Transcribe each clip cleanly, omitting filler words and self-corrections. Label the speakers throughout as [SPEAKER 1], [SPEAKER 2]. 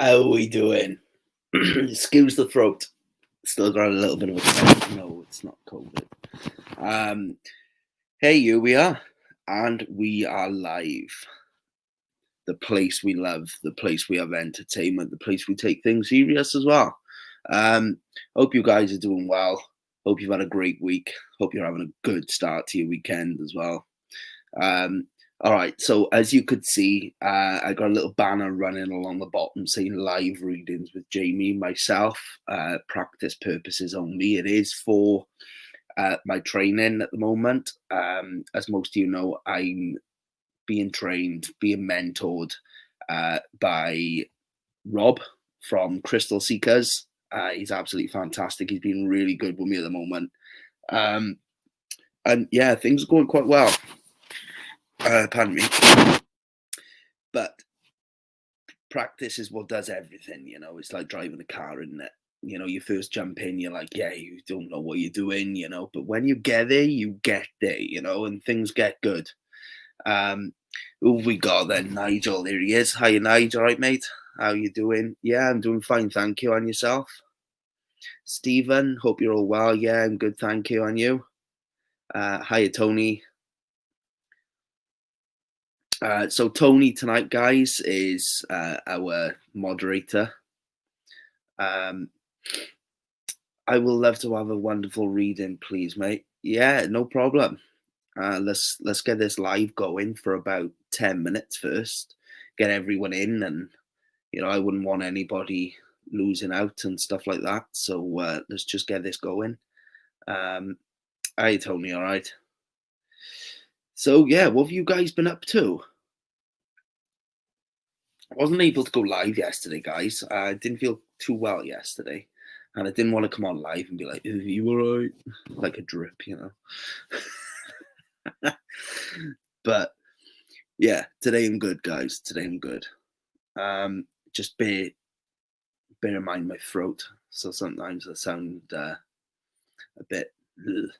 [SPEAKER 1] How we doing? Excuse the throat. Still got a little bit of a cold. No, it's not COVID. Um, hey, here we are, and we are live. The place we love, the place we have entertainment, the place we take things serious as well. Um, Hope you guys are doing well. Hope you've had a great week. Hope you're having a good start to your weekend as well. Um, all right, so as you could see, I got a little banner running along the bottom saying live readings with Jamie, myself, practice purposes only. It is for my training at the moment. As most of you know, I'm being trained, being mentored by Rob from Crystal Seekers. He's absolutely fantastic. He's been really good with me at the moment. Um, and yeah, things are going quite well. Pardon me. But practice is what does everything, you know. It's like driving a car, isn't it? You know, you first jump in, you're like, yeah, you don't know what you're doing, you know. But when you get there, you get there, you know, and things get good. Um, who have we got then? Nigel, there he is. Hi, Nigel. All right, mate? How you doing? Yeah, I'm doing fine, thank you. And yourself? Stephen, hope you're all well. Yeah, I'm good, thank you. And you? Hiya, Tony. So Tony tonight, guys, is our moderator. Um, I will love to have a wonderful reading, please, mate. Yeah, no problem. Let's get this live going for about 10 minutes first. Get everyone in, and you know I wouldn't want anybody losing out and stuff like that. So let's just get this going. Hi, Tony. All right. So yeah, what have you guys been up to? I wasn't able to go live yesterday, guys. I didn't feel too well yesterday, and I didn't want to come on live and be like, "Are you alright?" Like a drip, you know. But yeah, today I'm good, guys. Today I'm good. Just bear in mind my throat, so sometimes I sound a bit. Ugh.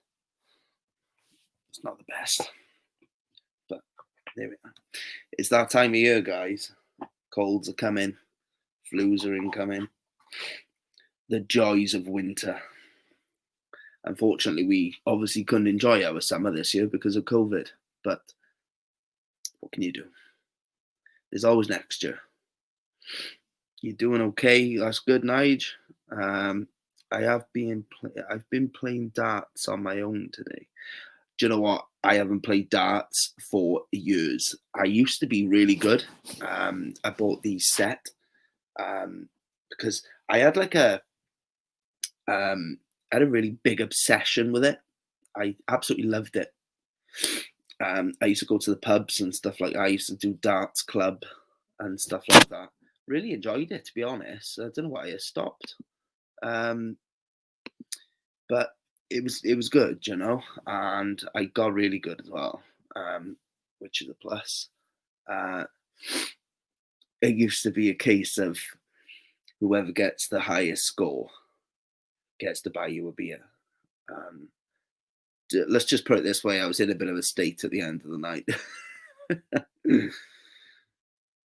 [SPEAKER 1] It's not the best, but there we are. It's that time of year, guys. Colds are coming, flus are incoming. The joys of winter. Unfortunately, we obviously couldn't enjoy our summer this year because of COVID. But what can you do? There's always next year. You're doing okay. That's good, Nige. Um, I've been playing darts on my own today. Do you know what? I haven't played darts for years. I used to be really good. I bought these set because I had like I had a really big obsession with it. I absolutely loved it. I used to go to the pubs and stuff like that. I used to do darts club and stuff like that. Really enjoyed it, to be honest. I don't know why I stopped, um, but it was good, you know. And I got really good as well, which is a plus. Uh, it used to be a case of whoever gets the highest score gets to buy you a beer. Um, let's just put it this way: I was in a bit of a state at the end of the night.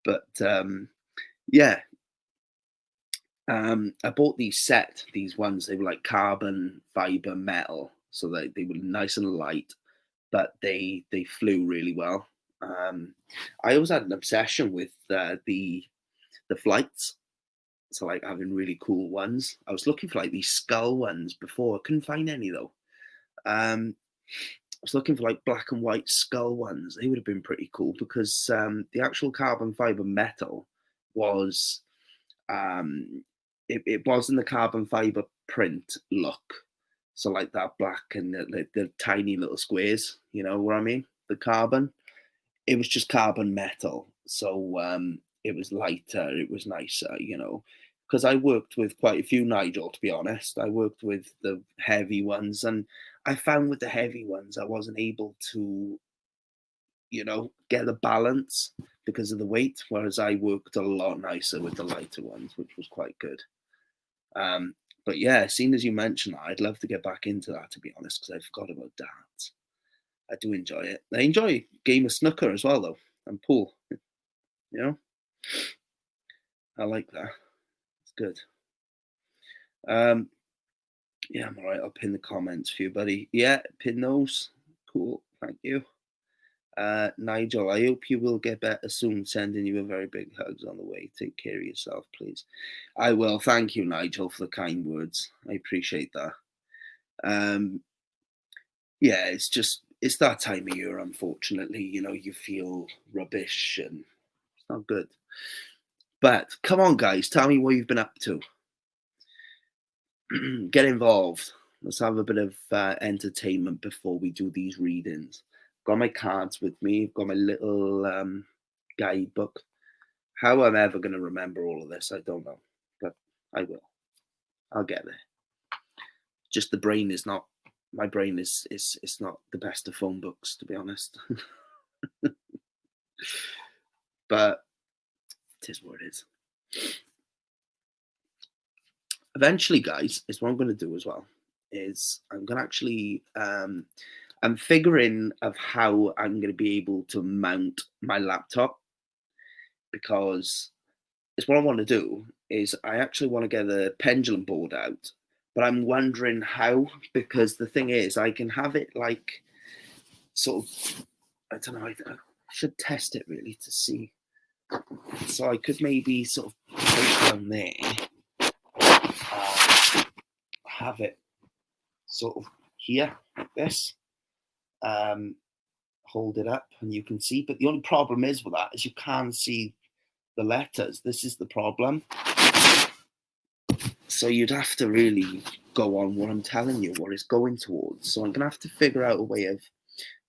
[SPEAKER 1] But yeah, I bought these ones. They were like carbon fiber metal, so they were nice and light, but they flew really well. I always had an obsession with the flights, so like having really cool ones. I was looking for like these skull ones before. I couldn't find any though. Um, I was looking for like black and white skull ones. They would have been pretty cool because the actual carbon fiber metal was it wasn't the carbon fiber print look. So like that black and the tiny little squares, you know what I mean? The carbon. It was just carbon metal. So it was lighter, it was nicer, you know. Because I worked with quite a few Nigel, to be honest. I worked with the heavy ones, and I found with the heavy ones I wasn't able to, you know, get the balance because of the weight. Whereas I worked a lot nicer with the lighter ones, which was quite good. Um, but yeah, seeing as you mentioned that, I'd love to get back into that, to be honest, because I forgot about darts. I do enjoy it. I enjoy game of snooker as well, though, and pool. You know. I like that. It's good. Yeah, I'm all right. I'll pin the comments for you, buddy. Yeah, pin those. Cool. Thank you. Nigel, I hope you will get better soon. Sending you a very big hugs on the way. Take care of yourself, please. I will. Thank you, Nigel, for the kind words. I appreciate that. Um, yeah, it's that time of year, unfortunately. You know, you feel rubbish and it's not good. But come on, guys, tell me what you've been up to. Get involved. Let's have a bit of entertainment before we do these readings. Got my cards with me. Got my little guidebook. How I'm ever going to remember all of this, I don't know, but I will. I'll get there. Just the brain is not. My brain is not the best of phone books, to be honest. But it is what it is. Eventually, guys, is what I'm going to do as well. Is I'm going to actually I'm figuring of how I'm going to be able to mount my laptop, because it's what I want to do is I actually want to get a pendulum board out, but I'm wondering how, because the thing is I can have it like sort of, I don't know, I should test it really to see. So I could maybe sort of put it down there, have it sort of here like this, hold it up and you can see, but the only problem is with that is you can't see the letters. This is the problem. So you'd have to really go on what I'm telling you, what it's going towards. So I'm gonna have to figure out a way of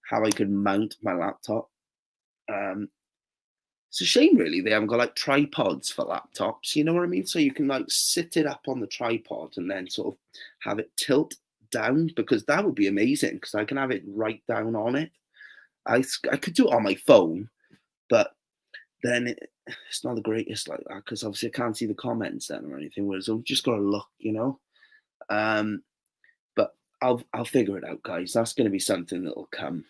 [SPEAKER 1] how I could mount my laptop. It's a shame really they haven't got like tripods for laptops, you know what I mean? So you can like sit it up on the tripod and then sort of have it tilt down, because that would be amazing, because I can have it right down on it. I could do it on my phone, but then it's not the greatest like that, because obviously I can't see the comments then or anything, whereas I've just got to look, you know. But I'll figure it out, guys. That's going to be something that'll come.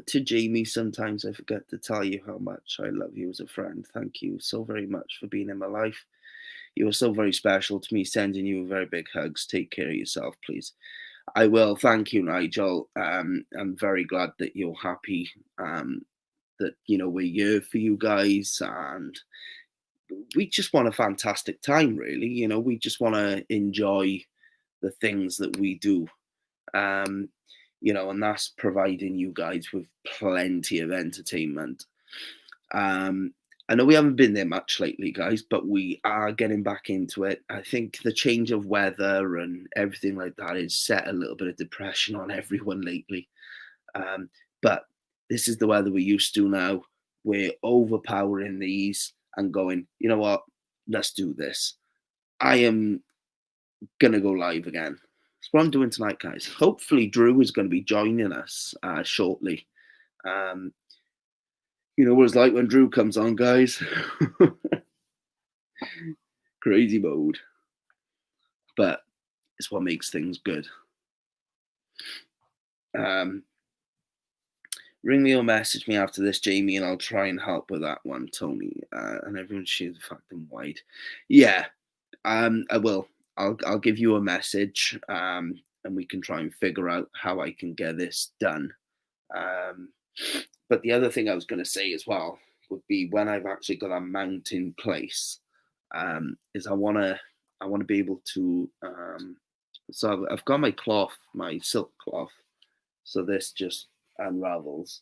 [SPEAKER 1] To Jamie, sometimes I forget to tell you how much I love you as a friend. Thank you so very much for being in my life. You are so very special to me. Sending you a very big hugs. Take care of yourself, please. I will. Thank you, Nigel. I'm very glad that you're happy. That, you know, we're here for you guys, and we just want a fantastic time, really. You know, we just want to enjoy the things that we do. You know, and that's providing you guys with plenty of entertainment. I know we haven't been there much lately, guys, but we are getting back into it. I think the change of weather and everything like that has set a little bit of depression on everyone lately. But this is the weather we're used to now. We're overpowering these and going, you know what? Let's do this. I am going to go live again. That's what I'm doing tonight, guys. Hopefully, Drew is going to be joining us shortly. You know what it's like when Drew comes on, guys. Crazy mode. But it's what makes things good. Ring me or message me after this, Jamie, and I'll try and help with that one, Tony. And everyone should fucking wide. Yeah, I will. I'll give you a message, and we can try and figure out how I can get this done. But the other thing I was going to say as well would be, when I've actually got a mount in place, is I want to be able to. So I've got my cloth, my silk cloth. So this just unravels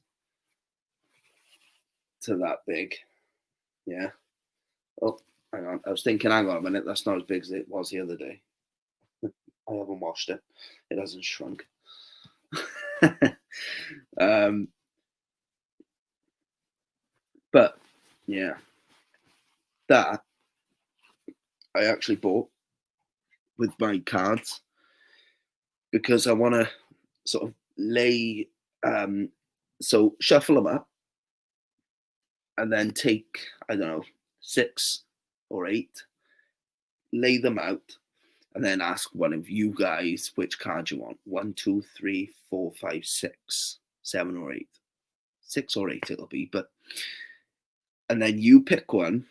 [SPEAKER 1] to that big. Yeah. Oh, hang on. I was thinking, hang on a minute, that's not as big as it was the other day. I haven't washed it. It hasn't shrunk. But yeah, that I actually bought with my cards, because I want to sort of lay, so shuffle them up and then take, I don't know, 6 or 8, lay them out, and then ask one of you guys which card you want. 1, 2, 3, 4, 5, 6. 7 or 8. 6 or 8 it'll be, and then you pick one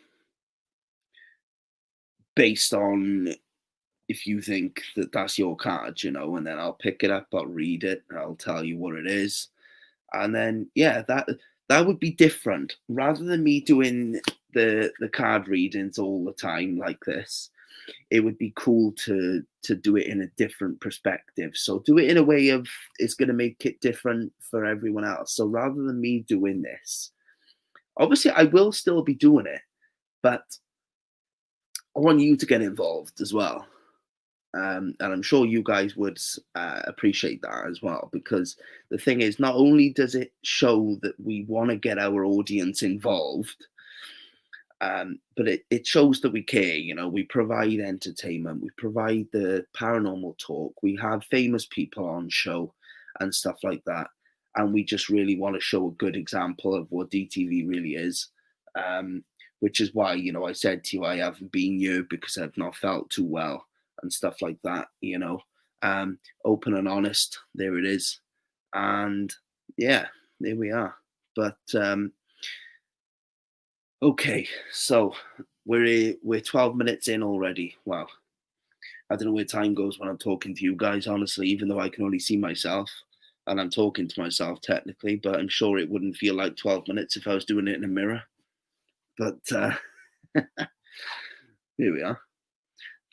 [SPEAKER 1] based on if you think that that's your card, and then I'll pick it up, I'll read it, I'll tell you what it is. And then, yeah, that would be different. Rather than me doing the card readings all the time like this, it would be cool to do it in a different perspective. So do it in a way of it's going to make it different for everyone else. So rather than me doing this, obviously I will still be doing it, but I want you to get involved as well. And I'm sure you guys would appreciate that as well, because the thing is, not only does it show that we want to get our audience involved, but it shows that we care. We provide entertainment, we provide the paranormal talk, we have famous people on show and stuff like that, and we just really want to show a good example of what DTV really is. Which is why, I said to you, I haven't been here because I've not felt too well and stuff like that, open and honest, there it is. And yeah, there we are. But okay, so we're 12 minutes in already. Wow. I don't know where time goes when I'm talking to you guys, honestly, even though I can only see myself and I'm talking to myself technically, but I'm sure it wouldn't feel like 12 minutes if I was doing it in a mirror. But here we are.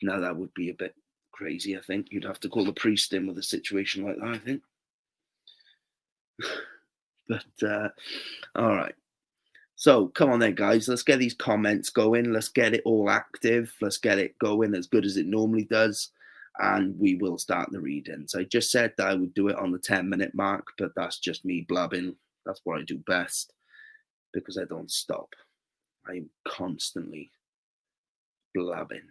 [SPEAKER 1] Now that would be a bit crazy, I think. You'd have to call the priest in with a situation like that, I think. But all right. So come on then, guys. Let's get these comments going. Let's get it all active. Let's get it going as good as it normally does. And we will start the readings. I just said that I would do it on the 10-minute mark, but that's just me blabbing. That's what I do best because I don't stop. I'm constantly blabbing.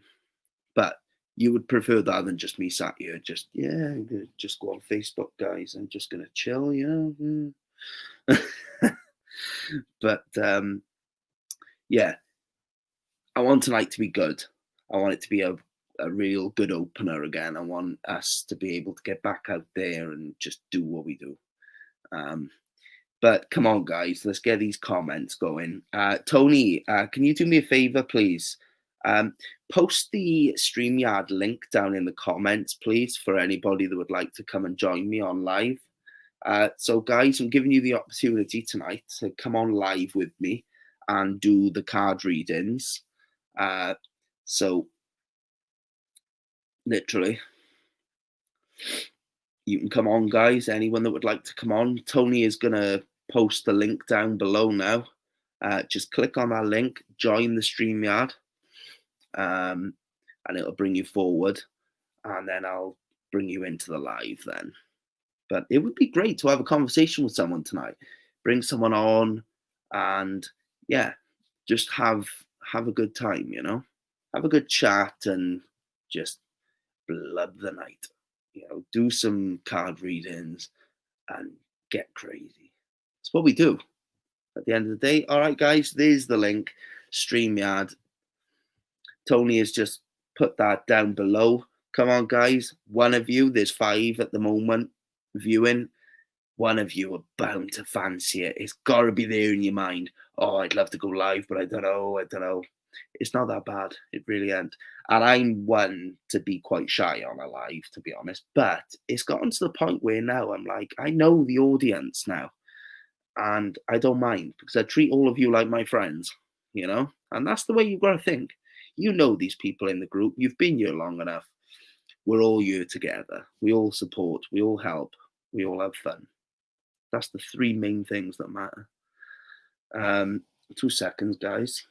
[SPEAKER 1] But you would prefer that than just me sat here, just go on Facebook, guys. I'm just gonna chill, But yeah, I want tonight to be good. I want it to be a real good opener again. I want us to be able to get back out there and just do what we do. But come on, guys, let's get these comments going. Tony, can you do me a favor, please? Post the StreamYard link down in the comments, please, for anybody that would like to come and join me on live. So, guys, I'm giving you the opportunity tonight to come on live with me and do the card readings. So, literally, you can come on, guys. Anyone that would like to come on, Tony is going to post the link down below now. Just click on that link, join the StreamYard, and it'll bring you forward, and then I'll bring you into the live then. But it would be great to have a conversation with someone tonight. Bring someone on and yeah, just have a good time, have a good chat and just blub the night, do some card readings and get crazy. That's what we do at the end of the day. All right, guys, there's the link, StreamYard. Tony has just put that down below. Come on, guys. One of you, there's 5 at the moment viewing. One of you are bound to fancy it. It's got to be there in your mind. Oh, I'd love to go live, but I don't know. It's not that bad. It really ain't. And I'm one to be quite shy on a live, to be honest. But it's gotten to the point where now I'm like, I know the audience now. And I don't mind because I treat all of you like my friends, And that's the way you've got to think. You know these people in the group. You've been here long enough. We're all here together. We all support. We all help. We all have fun. That's the 3 main things that matter. 2 seconds, guys.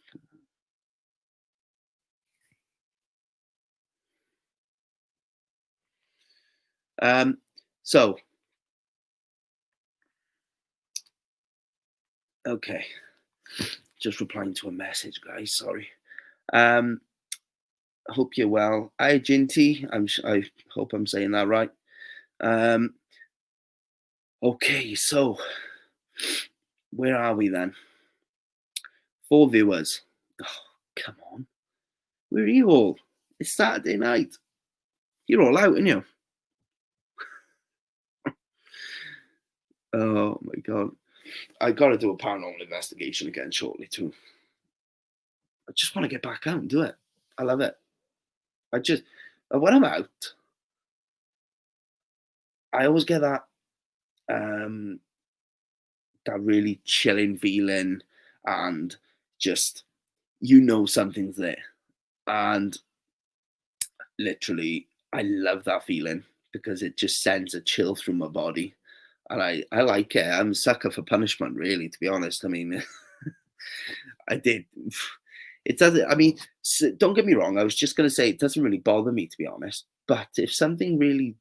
[SPEAKER 1] So, okay. Just replying to a message, guys. Sorry. I hope you're well. Hi, Jinty. I hope I'm saying that right. Okay, so where are we then? 4 viewers. Oh, come on. Where are you all? It's Saturday night. You're all out, aren't you? Oh my god. I gotta do a paranormal investigation again shortly too. I just want to get back out and do it. I love it. I just when I'm out, I always get um that really chilling feeling, and just something's there. And literally, I love that feeling because it just sends a chill through my body. And I like it. I'm a sucker for punishment, really, to be honest. I mean, I did. It doesn't, I mean, don't get me wrong. I was just going to say it doesn't really bother me, to be honest. But if something really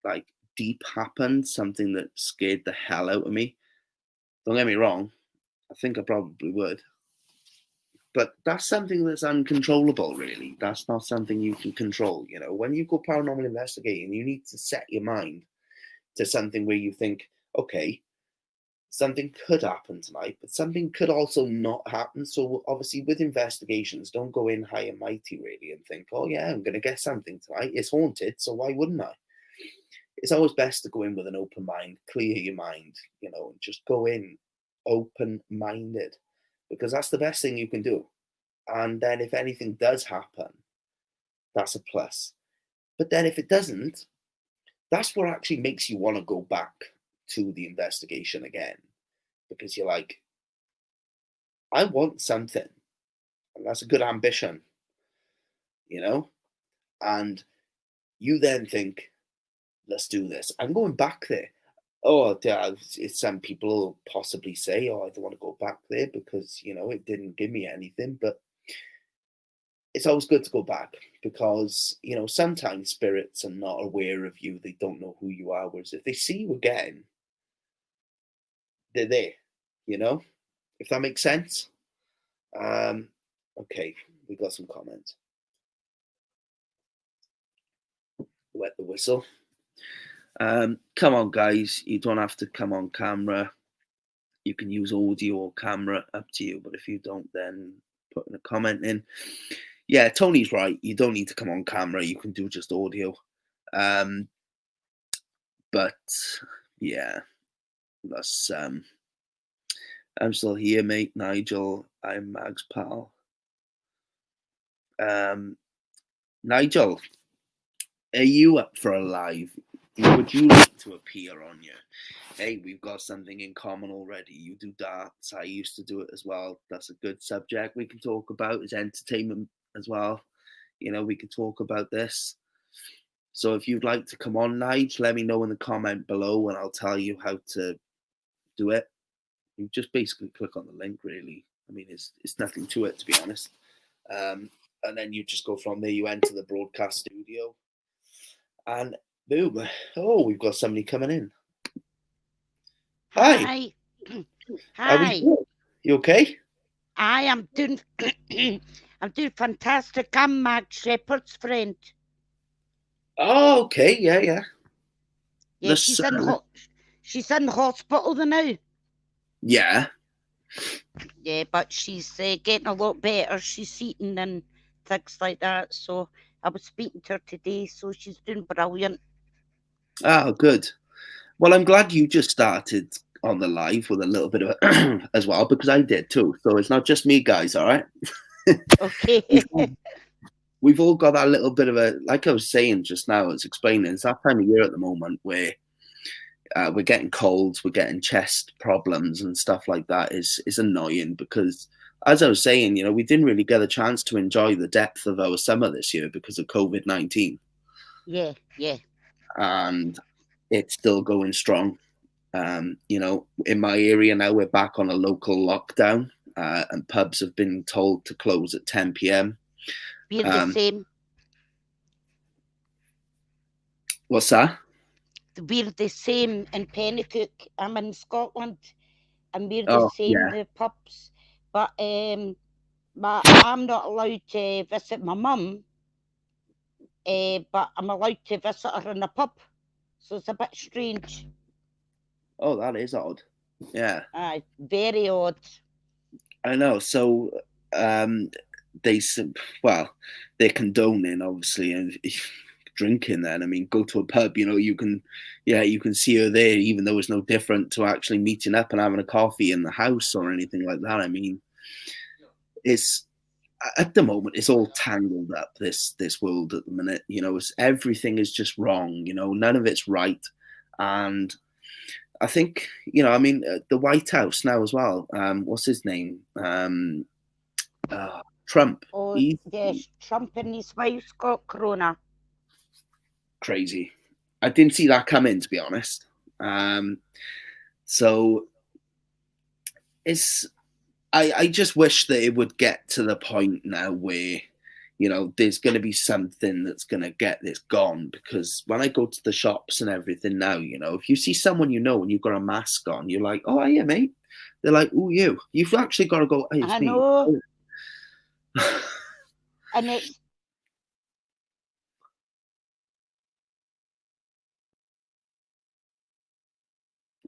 [SPEAKER 1] like deep happened, something that scared the hell out of me, don't get me wrong, I think I probably would. But that's something that's uncontrollable, really. That's not something you can control. When you go paranormal investigating, you need to set your mind to something where you think, okay, something could happen tonight, but something could also not happen. So obviously, with investigations, don't go in high and mighty, really, and think, oh yeah, I'm going to get something tonight. It's haunted, so why wouldn't I? It's always best to go in with an open mind, clear your mind, and just go in open-minded, because that's the best thing you can do. And then if anything does happen, that's a plus. But then if it doesn't, that's what actually makes you want to go back to the investigation again, because you're like, I want something, and that's a good ambition, and you then think, let's do this. I'm going back there. Oh, yeah, some people possibly say, oh, I don't want to go back there because, it didn't give me anything. But it's always good to go back because, sometimes spirits are not aware of you. They don't know who you are. Whereas if they see you again, they're there, if that makes sense. Okay, we got some comments. Wet the whistle. Come on, guys. You don't have to come on camera. You can use audio or camera, up to you. But if you don't, then put in a comment in. Yeah, Tony's right. You don't need to come on camera. You can do just audio. But yeah, that's I'm still here, mate. Nigel, I'm Mag's pal. Nigel, are you up for a live? Would you like to appear on you? Hey, we've got something in common already. You do darts. I used to do it as well. That's a good subject we can talk about. Is entertainment as well. We can talk about this. So if you'd like to come on, Nige, let me know in the comment below and I'll tell you how to do it. You just basically click on the link, really. I mean, it's nothing to it, to be honest. And then you just go from there. You enter the broadcast studio. And boom. Oh, we've got somebody coming in. Hi.
[SPEAKER 2] Hi.
[SPEAKER 1] You okay?
[SPEAKER 2] I am doing I'm doing fantastic. I'm Mag Shepherd's friend.
[SPEAKER 1] Oh, okay. Yeah.
[SPEAKER 2] Yeah, she's in hospital now.
[SPEAKER 1] Yeah.
[SPEAKER 2] Yeah, but she's getting a lot better. She's eating and things like that. So I was speaking to her today, so she's doing brilliant.
[SPEAKER 1] Oh, good. Well, I'm glad you just started on the live with a little bit of it as well, because I did too. So it's not just me, guys. All right.
[SPEAKER 2] Okay.
[SPEAKER 1] We've all got that little bit of a, like I was saying just now, it's explaining, it's that time of year at the moment where we're getting colds, we're getting chest problems and stuff like that. Is annoying because, as I was saying, we didn't really get a chance to enjoy the depth of our summer this year because of COVID-19.
[SPEAKER 2] Yeah.
[SPEAKER 1] And it's still going strong. In my area now, we're back on a local lockdown, and pubs have been told to close at 10 p.m.
[SPEAKER 2] We're the same.
[SPEAKER 1] What's that?
[SPEAKER 2] We're the same in Pennycook. I'm in Scotland, and we're the same. The pubs, but I'm not allowed to visit my mum. But I'm allowed to visit her in a pub, so it's a bit strange.
[SPEAKER 1] Oh, that is odd. Yeah.
[SPEAKER 2] Very odd.
[SPEAKER 1] I know. So they're condoning, obviously, and drinking then. I mean, go to a pub, you can see her there, even though it's no different to actually meeting up and having a coffee in the house or anything like that. I mean, it's at the moment it's all tangled up, this world at the minute. Everything is just wrong. None of it's right. And I think, the White House now as well. What's his name? Trump.
[SPEAKER 2] Oh, yes, Trump and his wife's got corona.
[SPEAKER 1] Crazy. I didn't see that come in, to be honest. So I just wish that it would get to the point now where, there's going to be something that's going to get this gone. Because when I go to the shops and everything now, if you see someone and you've got a mask on, you're like, oh, yeah, mate. They're like, oh, you've actually got to go, hey, it's
[SPEAKER 2] I
[SPEAKER 1] me.
[SPEAKER 2] know. And it's...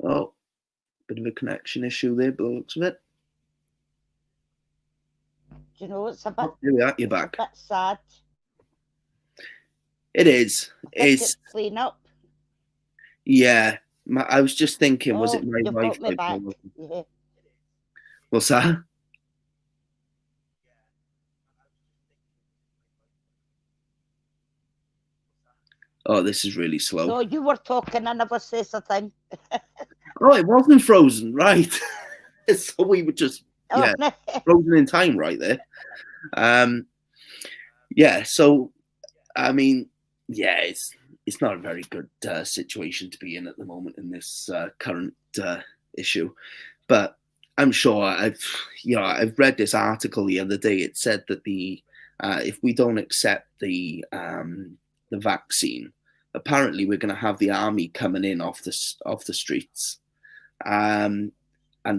[SPEAKER 1] Oh, bit of a connection issue there, by the looks of it.
[SPEAKER 2] It's a bit...
[SPEAKER 1] Here we are, you're back.
[SPEAKER 2] A bit sad.
[SPEAKER 1] It is. It's
[SPEAKER 2] clean up.
[SPEAKER 1] Yeah. I was just thinking, was it my wife?
[SPEAKER 2] Me back. Yeah.
[SPEAKER 1] What's that? Oh, this is really slow.
[SPEAKER 2] No, you were talking, I never says a thing.
[SPEAKER 1] Oh, it wasn't frozen, right? So we were just frozen in time right there. Yeah, so I mean, yeah, it's not a very good situation to be in at the moment in this current issue. But I'm sure I've read this article the other day. It said that if we don't accept the vaccine, apparently we're going to have the army coming in off the streets and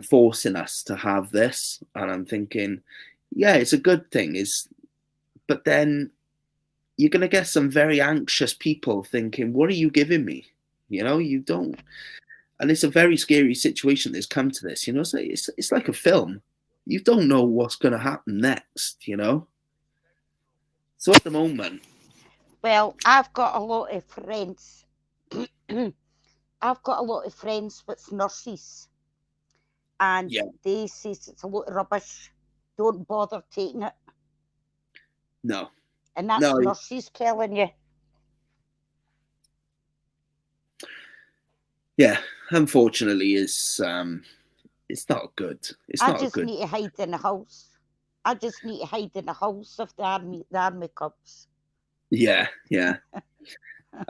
[SPEAKER 1] forcing us to have this. And I'm thinking, yeah, it's a good thing. But then you're going to get some very anxious people thinking, what are you giving me? You don't. And it's a very scary situation that's come to this. It's like a film. You don't know what's going to happen next, So at the moment...
[SPEAKER 2] Well, I've got a lot of friends. I've got a lot of friends with nurses. And they say it's a lot of rubbish. Don't bother taking it.
[SPEAKER 1] No.
[SPEAKER 2] And that's nurses telling you.
[SPEAKER 1] Yeah, unfortunately, it's not good.
[SPEAKER 2] I just need to hide in the house. I just need to hide in the house of the army cups.
[SPEAKER 1] Yeah.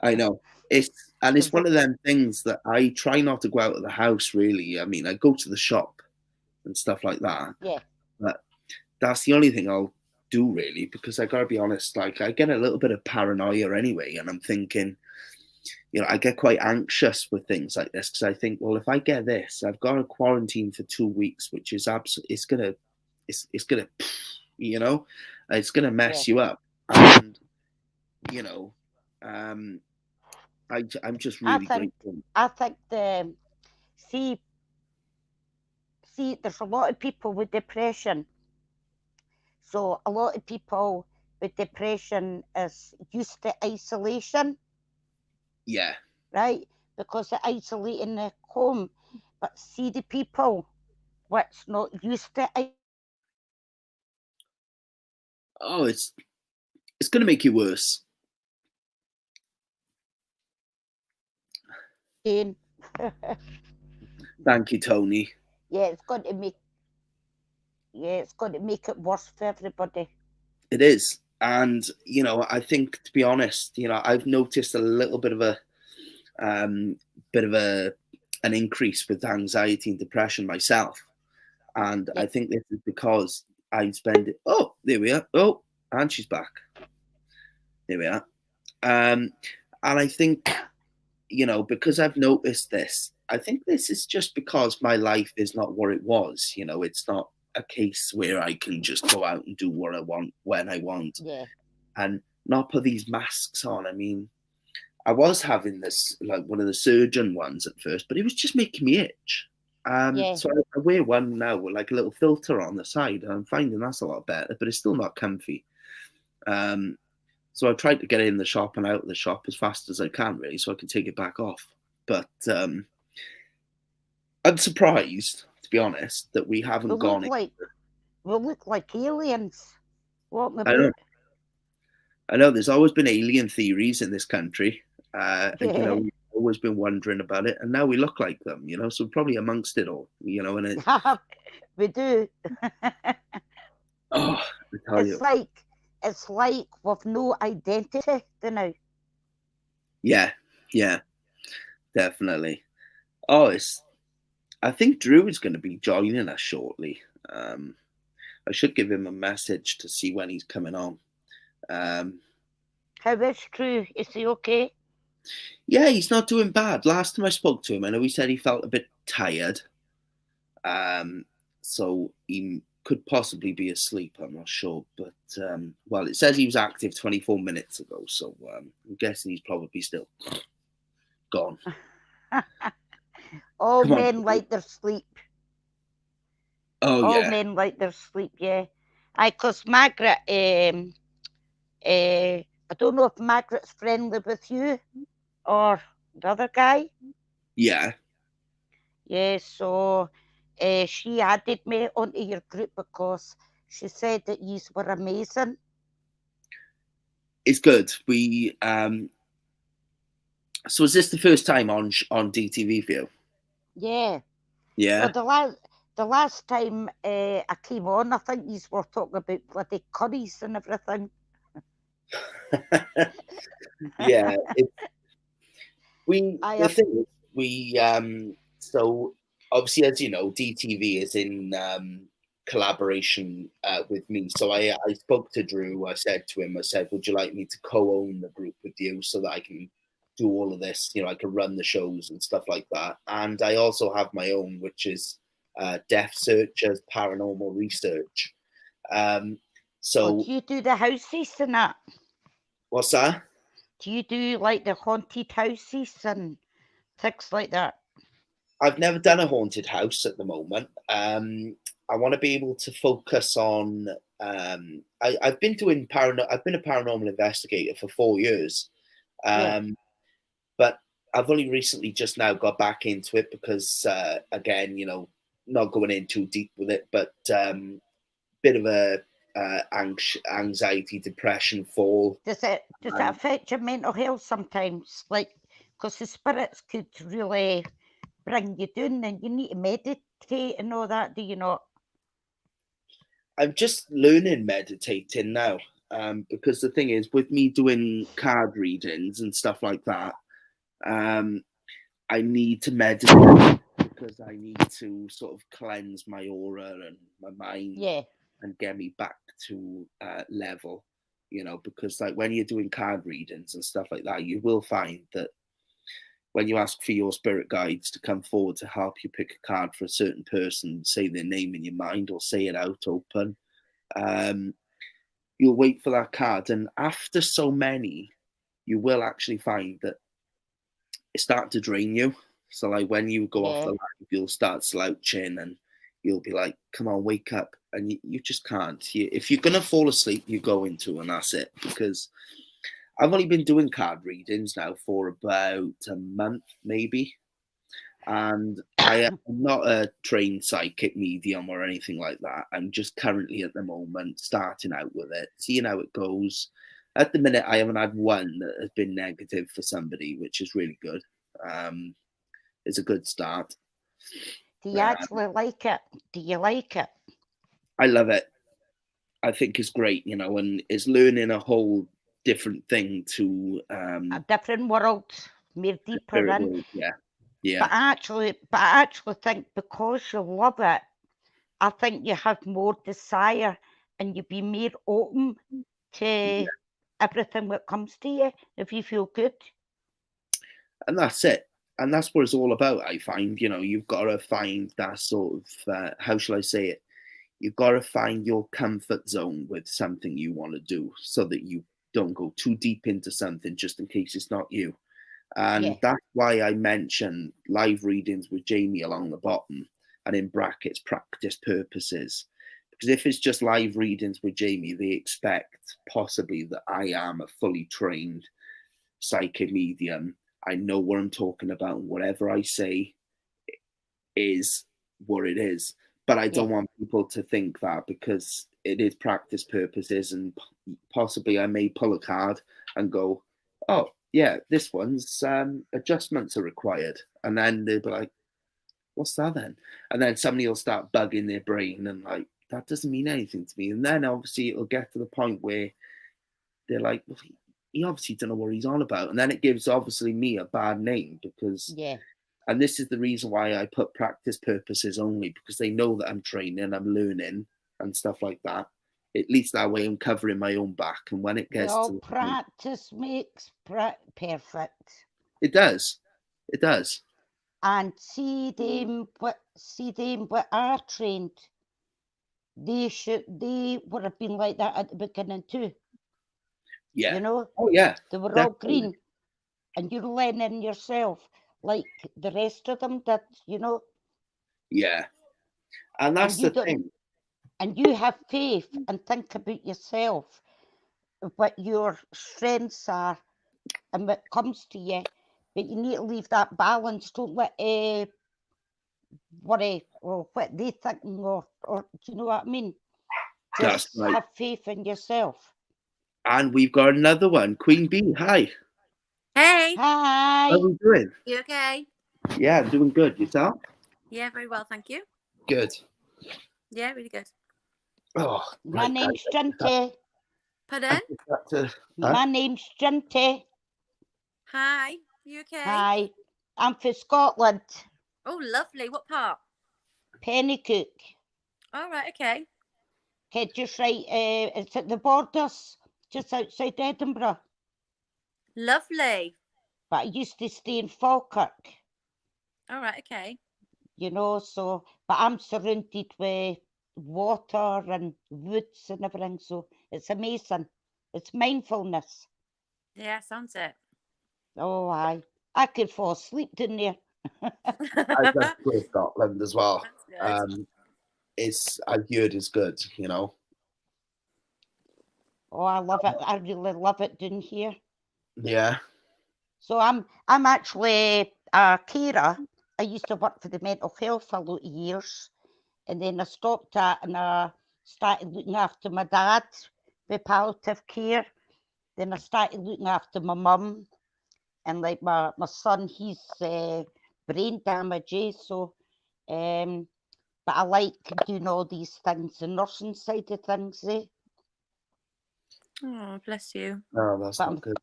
[SPEAKER 1] I know. It's one of them things that I try not to go out of the house, really. I mean, I go to the shop and stuff like that.
[SPEAKER 2] Yeah.
[SPEAKER 1] But that's the only thing I'll do, really, because I got to be honest, like, I get a little bit of paranoia anyway, and I'm thinking, I get quite anxious with things like this because I think, well, if I get this, I've got to quarantine for 2 weeks, which is absolutely, it's gonna, it's gonna mess you up, and I'm just really grateful.
[SPEAKER 2] I think see, there's a lot of people with depression. So a lot of people with depression is used to isolation.
[SPEAKER 1] Yeah.
[SPEAKER 2] Right? Because they're isolating the home. But see the people what's not used to it.
[SPEAKER 1] Oh, it's going to make you worse. Thank you, Tony.
[SPEAKER 2] Yeah, it's going to make it worse for everybody.
[SPEAKER 1] It is. And, I think, to be honest, I've noticed a little bit of an increase with anxiety and depression myself. And I think this is because I spend it. Oh, there we are. Oh, and she's back. There we are. And I think, because I've noticed this, I think this is just because my life is not what it was. It's not a case where I can just go out and do what I want when I want, and not put these masks on. I mean, I was having this, like, one of the surgeon ones at first, but it was just making me itch. So I wear one now with like a little filter on the side, and I'm finding that's a lot better, but it's still not comfy. So I tried to get it in the shop and out of the shop as fast as I can, really, so I can take it back off. But I'm surprised, to be honest, that we haven't
[SPEAKER 2] We
[SPEAKER 1] gone.
[SPEAKER 2] look like aliens. What
[SPEAKER 1] I know.
[SPEAKER 2] about?
[SPEAKER 1] I know. There's always been alien theories in this country.
[SPEAKER 2] Yeah.
[SPEAKER 1] We've always been wondering about it, and now we look like them. So we're probably amongst it all. And it.
[SPEAKER 2] We do.
[SPEAKER 1] Oh, I tell you.
[SPEAKER 2] It's like we've no identity now.
[SPEAKER 1] Yeah, definitely. Oh, I think Drew is going to be joining us shortly. I should give him a message to see when he's coming on.
[SPEAKER 2] How is Drew? Is he okay?
[SPEAKER 1] Yeah, he's not doing bad. Last time I spoke to him, I know he said he felt a bit tired. So he could possibly be asleep. I'm not sure, but it says he was active 24 minutes ago, so I'm guessing he's probably still gone.
[SPEAKER 2] All men like their sleep.
[SPEAKER 1] Oh,
[SPEAKER 2] all
[SPEAKER 1] yeah.
[SPEAKER 2] men like their sleep. Yeah, because Margaret. I don't know if Margaret's friendly with you or the other guy.
[SPEAKER 1] Yeah.
[SPEAKER 2] Yeah, so she added me onto your group because she said that you were amazing.
[SPEAKER 1] It's good. We so is this the first time on DTV for you?
[SPEAKER 2] Yeah.
[SPEAKER 1] Yeah.
[SPEAKER 2] Well, the last time I came on, I think you were talking about bloody curries and everything.
[SPEAKER 1] Yeah. So obviously, as you know, DTV is in collaboration with me. So I spoke to Drew. I said, would you like me to co-own the group with you so that I can do all of this? I can run the shows and stuff like that. And I also have my own, which is Death Searchers Paranormal Research. So
[SPEAKER 2] do you do the houses and that?
[SPEAKER 1] What's that?
[SPEAKER 2] Do you do like the haunted houses and things like that?
[SPEAKER 1] I've never done a haunted house at the moment. I want to be able to focus on. I've been doing I've been a paranormal investigator for 4 years, but I've only recently just now got back into it because, again, not going in too deep with it, but bit of a anxiety, depression fall.
[SPEAKER 2] Does it affect your mental health sometimes? Like, because the spirits could really bring you down, and you need to meditate and all that. Do you not?
[SPEAKER 1] I'm just learning meditating now, because the thing is, with me doing card readings and stuff like that, I need to meditate because I need to sort of cleanse my aura and my mind, and get me back to level. Because like when you're doing card readings and stuff like that, you will find that when you ask for your spirit guides to come forward to help you pick a card for a certain person, say their name in your mind or say it out open, you'll wait for that card. And after so many, you will actually find that it starts to drain you. So like when you go off the line, you'll start slouching and you'll be like, come on, wake up. And you just can't. If you're going to fall asleep, you go into, and that's it. Because I've only been doing card readings now for about a month, maybe. And I am not a trained psychic medium or anything like that. I'm just currently at the moment starting out with it, seeing how it goes. At the minute, I haven't had one that has been negative for somebody, which is really good. It's a good start.
[SPEAKER 2] Do you actually like it? Do you like it?
[SPEAKER 1] I love it. I think it's great, and it's learning a whole different thing to
[SPEAKER 2] a different world, more deeper in.
[SPEAKER 1] World, yeah.
[SPEAKER 2] But I actually think because you love it, I think you have more desire and you be more open to everything that comes to you if you feel good.
[SPEAKER 1] And that's it. And that's what it's all about, I find. You've got to find that sort of, how shall I say it? You've got to find your comfort zone with something you want to do so that you don't go too deep into something just in case it's not you. And that's why I mention live readings with Jamie along the bottom and in brackets, practice purposes, Because if it's just live readings with Jamie, they expect possibly that I am a fully trained psychic medium. I know what I'm talking about. Whatever I say is what it is. But I don't want people to think that, because it is practice purposes, and possibly I may pull a card and go, oh, yeah, this one's adjustments are required. And then they'll be like, what's that then? And then somebody will start bugging their brain and like, that doesn't mean anything to me. And then obviously it'll get to the point where they're like, well, he obviously don't know what he's on about. And then it gives obviously me a bad name, because and this is the reason why I put practice purposes only, because they know that I'm training, I'm learning and stuff like that. At least that way I'm covering my own back. And when it gets to
[SPEAKER 2] practice makes perfect.
[SPEAKER 1] It does. It does.
[SPEAKER 2] And see them what are trained. They would have been like that at the beginning too.
[SPEAKER 1] Yeah.
[SPEAKER 2] You know?
[SPEAKER 1] Oh yeah.
[SPEAKER 2] They were all green. And you're learning yourself like the rest of them did, you know?
[SPEAKER 1] Yeah. And that's the thing.
[SPEAKER 2] And you have faith and think about yourself, what your strengths are and what comes to you. But you need to leave that balance. Don't let worry or what they think, or do you know what I mean? Just have faith in yourself.
[SPEAKER 1] And we've got another one. Queen Bee, hi.
[SPEAKER 3] Hey.
[SPEAKER 2] Hi.
[SPEAKER 1] How are you doing?
[SPEAKER 3] You okay?
[SPEAKER 1] Yeah, I'm doing good. Yourself?
[SPEAKER 3] Yeah, very well, thank you.
[SPEAKER 1] Good.
[SPEAKER 3] Yeah, really good.
[SPEAKER 1] Oh,
[SPEAKER 2] my name's Jinty.
[SPEAKER 3] Pardon?
[SPEAKER 2] My name's Jinty.
[SPEAKER 3] Hi, you okay?
[SPEAKER 2] Hi, I'm from Scotland.
[SPEAKER 3] Oh, lovely. What part?
[SPEAKER 2] Pennycook.
[SPEAKER 3] All right, okay.
[SPEAKER 2] Okay, just right, it's at the borders, just outside Edinburgh.
[SPEAKER 3] Lovely.
[SPEAKER 2] But I used to stay in Falkirk.
[SPEAKER 3] All right, okay.
[SPEAKER 2] You know, so, but I'm surrounded with water and woods and everything, so it's amazing. It's mindfulness.
[SPEAKER 3] Yeah, sounds it.
[SPEAKER 2] Oh, I could fall asleep down there.
[SPEAKER 1] I love Scotland as well. I've heard it's good, you know.
[SPEAKER 2] Oh, I love it. I really love it down here.
[SPEAKER 1] Yeah.
[SPEAKER 2] So I'm actually a carer. I used to work for the mental health for a lot of years, and then I stopped that and I started looking after my dad with palliative care. Then I started looking after my mum, and like my son, he's brain damage, so but I like doing all these things, the nursing side of things.
[SPEAKER 3] Oh, bless you.
[SPEAKER 1] Oh, that's not good.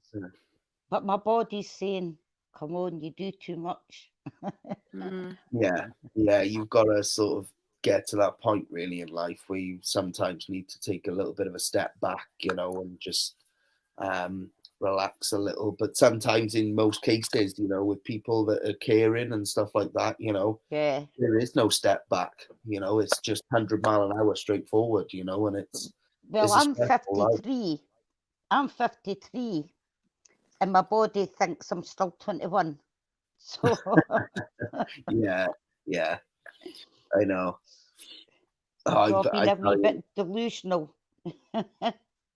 [SPEAKER 2] But my body's saying, come on, you do too much.
[SPEAKER 1] Yeah, you've got to sort of get to that point really in life where you sometimes need to take a little bit of a step back, you know, and just relax a little. But sometimes in most cases, you know, with people that are caring and stuff like that, you know, there is no step back, you know, it's just 100 mile an hour straight forward, you know, and it's
[SPEAKER 2] I'm 53. I'm 53 and my body thinks I'm still 21. So
[SPEAKER 1] yeah, I know.
[SPEAKER 2] So I've been a wee bit delusional.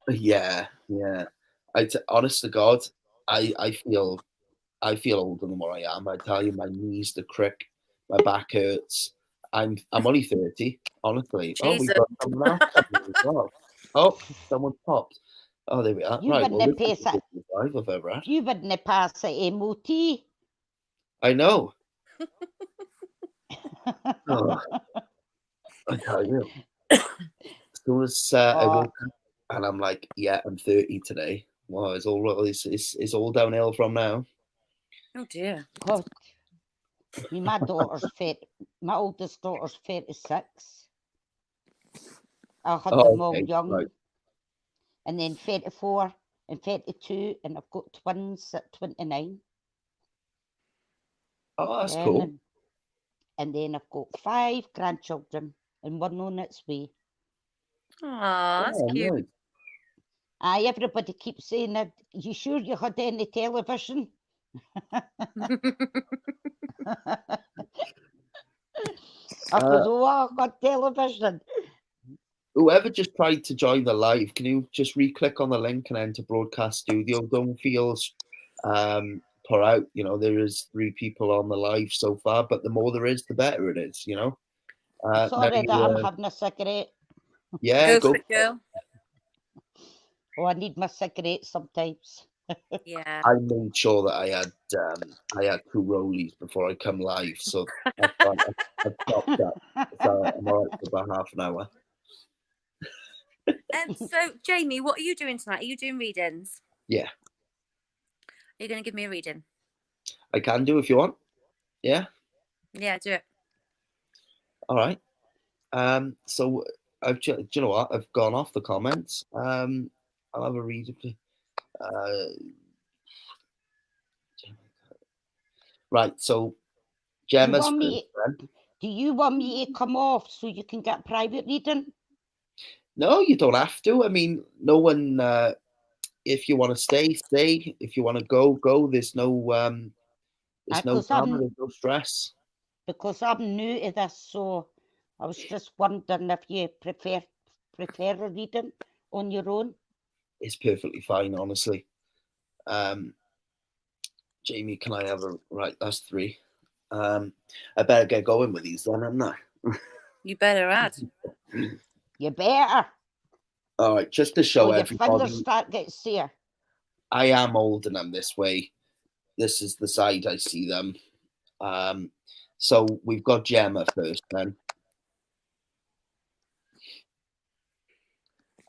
[SPEAKER 1] Yeah. Honest to God, I feel older than what I am. I tell you, my knees the crick, my back hurts. I'm only 30, honestly.
[SPEAKER 3] Jesus.
[SPEAKER 1] Oh, we've got someone else coming as well. Oh, someone popped. Oh, there we are.
[SPEAKER 2] You
[SPEAKER 1] right,
[SPEAKER 2] wouldn't pass
[SPEAKER 1] it.
[SPEAKER 2] You wouldn't pass the MOT.
[SPEAKER 1] I know. Oh, I tell you. As soon as I woke up and I'm like, yeah, I'm 30 today. Well, it's all downhill from now.
[SPEAKER 3] Oh dear.
[SPEAKER 2] God. My oldest daughter's 36. I had them all young. Right. And then 34 and 32, and I've got twins at 29.
[SPEAKER 1] Oh, that's cool.
[SPEAKER 2] And then I've got 5 grandchildren and one on its way.
[SPEAKER 3] Oh, that's cute.
[SPEAKER 2] Nice. Everybody keeps saying that. You sure you had any television? I got television.
[SPEAKER 1] whoever just tried to join the live, can you just re-click on the link and enter broadcast studio? Don't feel put out. You know, there is 3 people on the live so far, but the more there is, the better it is. You know.
[SPEAKER 2] Sorry that I'm having a cigarette.
[SPEAKER 1] Yeah,
[SPEAKER 3] go for it, girl.
[SPEAKER 2] Oh, I need my cigarette sometimes.
[SPEAKER 3] Yeah.
[SPEAKER 1] I made sure that I had 2 rollies before I come live, so I've stopped that. So I'm all right for about half an hour.
[SPEAKER 3] So, Jamie, what are you doing tonight? Are you doing readings?
[SPEAKER 1] Yeah.
[SPEAKER 3] Are you going to give me a reading?
[SPEAKER 1] I can do if you want. Yeah.
[SPEAKER 3] Yeah, do it.
[SPEAKER 1] All right. So do you know what? I've gone off the comments. I'll have a read. Right. So Gemma's
[SPEAKER 2] do you want me to come off so you can get private reading?
[SPEAKER 1] No, you don't have to. I mean, no one. If you want to stay, stay. If you want to go, go. There's no drama. There's no stress.
[SPEAKER 2] Because I'm new to this, so I was just wondering if you prefer a reading on your own.
[SPEAKER 1] It's perfectly fine, honestly. Jamie, can I have a right? That's 3. I better get going with these then, haven't I?
[SPEAKER 3] You better add.
[SPEAKER 2] You better.
[SPEAKER 1] All right, just to show everybody.
[SPEAKER 2] Your fingers start getting sore.
[SPEAKER 1] I am holding them this way. This is the side I see them. So we've got Gemma first then.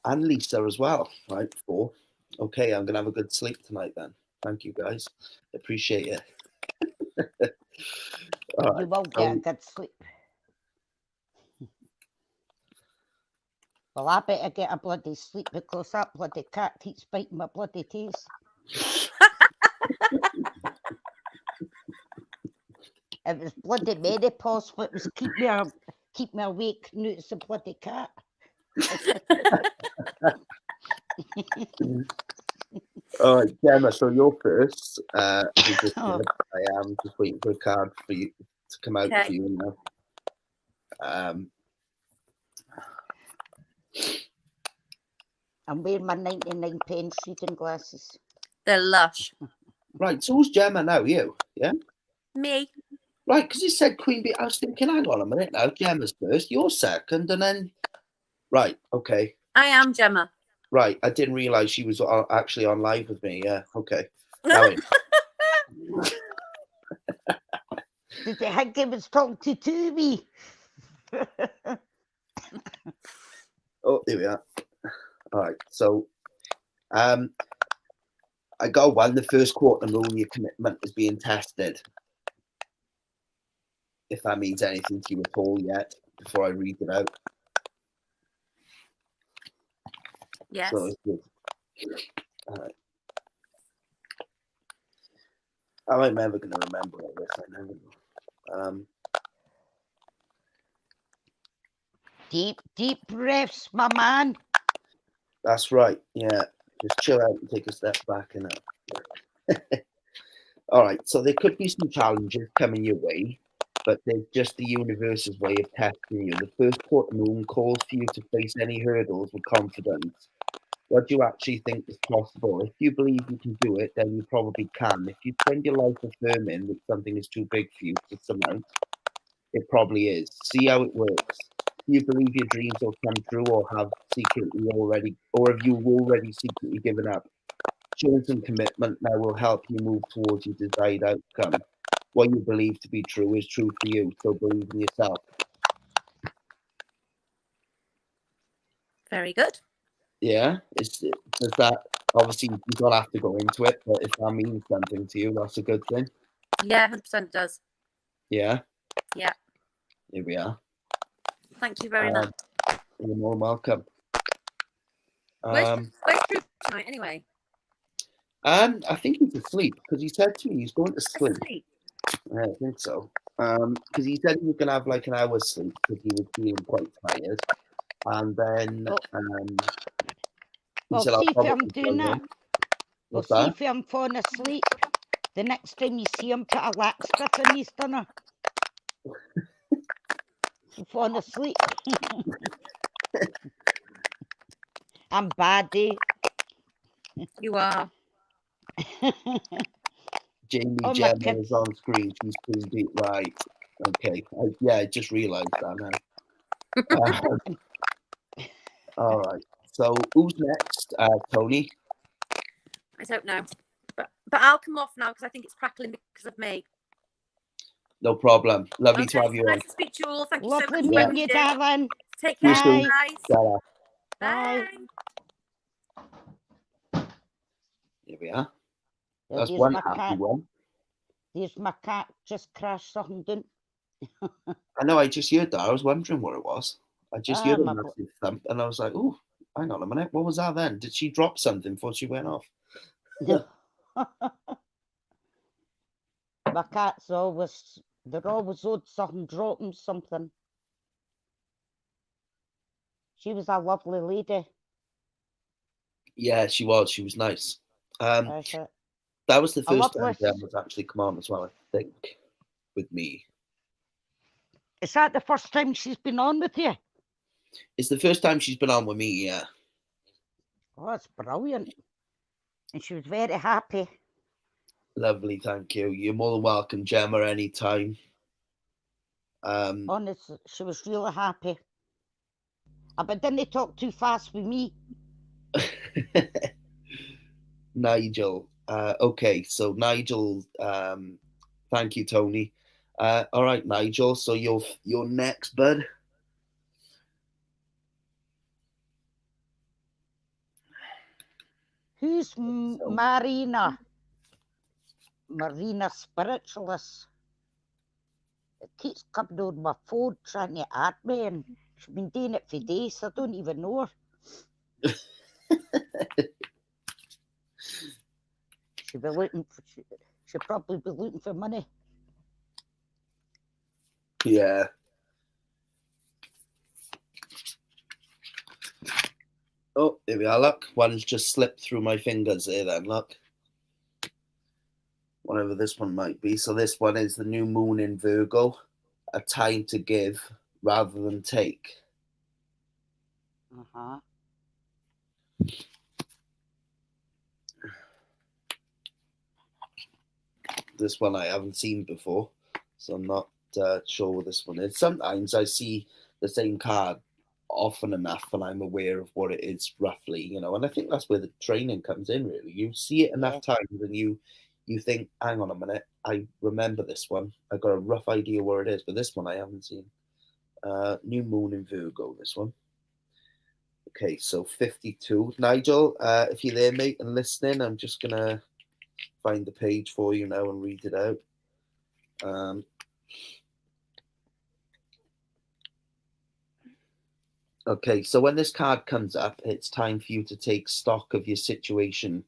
[SPEAKER 1] And Lisa as well, right? 4. Okay, I'm going to have a good sleep tonight then. Thank you, guys. Appreciate it.
[SPEAKER 2] You won't get a good sleep. Well, I better get a bloody sleep because that bloody cat keeps biting my bloody teeth. It was bloody menopause, but it was keep me awake. Now it's a bloody cat.
[SPEAKER 1] All right, Gemma, so you're first. I am just waiting for a card for you to come out for you now.
[SPEAKER 2] I'm wearing my 99 reading glasses.
[SPEAKER 3] They're lush.
[SPEAKER 1] Right, so who's Gemma now? You? Yeah?
[SPEAKER 3] Me.
[SPEAKER 1] Right, because you said Queen Bee. I was thinking, hang on a minute now. Gemma's first, you're second, and then... Right, okay.
[SPEAKER 3] I am Gemma.
[SPEAKER 1] Right, I didn't realise she was actually on live with me. Yeah, okay.
[SPEAKER 2] Did you think it was talking to me?
[SPEAKER 1] Oh, here we are. All right, so I got one. The first quarter moon, your commitment is being tested. If that means anything to you at all yet, before I read it out.
[SPEAKER 3] Yes.
[SPEAKER 1] So it's good. All right. I'm never going to remember all this. I know.
[SPEAKER 2] Deep breaths, my man.
[SPEAKER 1] That's right. Yeah. Just chill out and take a step back. All right. So there could be some challenges coming your way, but they're just the universe's way of testing you. The first quarter moon calls for you to face any hurdles with confidence. What do you actually think is possible? If you believe you can do it, then you probably can. If you spend your life affirming that something is too big for you to surmount, it probably is. See how it works. Do you believe your dreams will come true, or have you already secretly given up? Showing some commitment now will help you move towards your desired outcome. What you believe to be true is true for you, so believe in yourself.
[SPEAKER 3] Very good.
[SPEAKER 1] Yeah, does that, obviously you don't have to go into it, but if that means something to you, that's a good thing.
[SPEAKER 3] Yeah, 100% does.
[SPEAKER 1] Yeah.
[SPEAKER 3] Yeah.
[SPEAKER 1] Here we are.
[SPEAKER 3] Thank you very much.
[SPEAKER 1] You're more welcome.
[SPEAKER 3] Where's Drew tonight anyway?
[SPEAKER 1] I think he's asleep because he said to me he's going to sleep. Yeah, I think so. Because he said he was going to have like an hour's sleep because he was feeling quite tired. And then
[SPEAKER 2] well, see if I'm doing that. Well, see if I'm falling asleep. The next time you see him, put a laxative in his dinner. Falling asleep. I'm baddie.
[SPEAKER 3] You are.
[SPEAKER 1] Jamie
[SPEAKER 2] Oh, my
[SPEAKER 1] Gemma
[SPEAKER 2] kids.
[SPEAKER 1] is on screen. She's Queen Bee. Right. Okay. I just realised that now. All right. So who's next? Tony?
[SPEAKER 3] I don't know. But I'll come off now because I think it's crackling because of me.
[SPEAKER 1] No problem. Lovely to
[SPEAKER 3] Okay,
[SPEAKER 1] have you
[SPEAKER 3] nice
[SPEAKER 1] on.
[SPEAKER 3] to speak to you all. Thank you
[SPEAKER 2] Lovely
[SPEAKER 3] so much.
[SPEAKER 2] meeting you, darling.
[SPEAKER 3] Take
[SPEAKER 1] You
[SPEAKER 3] care,
[SPEAKER 1] too.
[SPEAKER 3] guys.
[SPEAKER 1] Sarah.
[SPEAKER 2] Bye.
[SPEAKER 1] Here we are.
[SPEAKER 2] There,
[SPEAKER 1] That's
[SPEAKER 2] there's
[SPEAKER 1] one
[SPEAKER 2] my
[SPEAKER 1] happy
[SPEAKER 2] cat.
[SPEAKER 1] one.
[SPEAKER 2] There's my cat just crashed something, didn't
[SPEAKER 1] I know, I just heard that. I was wondering what it was. I just heard a
[SPEAKER 2] my
[SPEAKER 1] massive thump and I was like, oh, hang on a minute. What was that then? Did she drop something before she went off?
[SPEAKER 2] My cat's always, they're always owed something, dropping something. She was a lovely lady.
[SPEAKER 1] Yeah, she was. She was nice.
[SPEAKER 2] That's it.
[SPEAKER 1] That was the first time
[SPEAKER 2] lovely-
[SPEAKER 1] Jen was actually come on as well, I think, with me.
[SPEAKER 2] Is that the first time she's been on with you?
[SPEAKER 1] It's the first time she's been on with me, yeah.
[SPEAKER 2] Oh, that's brilliant. And she was very happy.
[SPEAKER 1] Lovely, thank you. You're more than welcome, Gemma, anytime.
[SPEAKER 2] Honestly, she was really happy. But didn't talk too fast with me.
[SPEAKER 1] Nigel. Okay, so Nigel, thank you, Tony. All right, Nigel, so you're next, bud.
[SPEAKER 2] Who's Marina? Marina Spiritualist. It keeps coming on my phone trying to add me, and she's been doing it for days, so I don't even know her. She'll be looking for, she'll probably be looking for money.
[SPEAKER 1] Yeah. Oh, there we are, look. One's just slipped through my fingers there then, look. Whatever this one might be. So this one is the new moon in Virgo. A time to give rather than take.
[SPEAKER 2] Uh-huh.
[SPEAKER 1] This one I haven't seen before, so I'm not sure what this one is. Sometimes I see the same card often enough and I'm aware of what it is roughly, you know, and I think that's where the training comes in, really. You see it enough times and you think, hang on a minute, I remember this one. I got a rough idea where it is, but this one I haven't seen. New moon in Virgo, this one. Okay, so 52. Nigel, if you're there, mate, and listening, I'm just going to find the page for you now and read it out. Okay, so when this card comes up, it's time for you to take stock of your situation.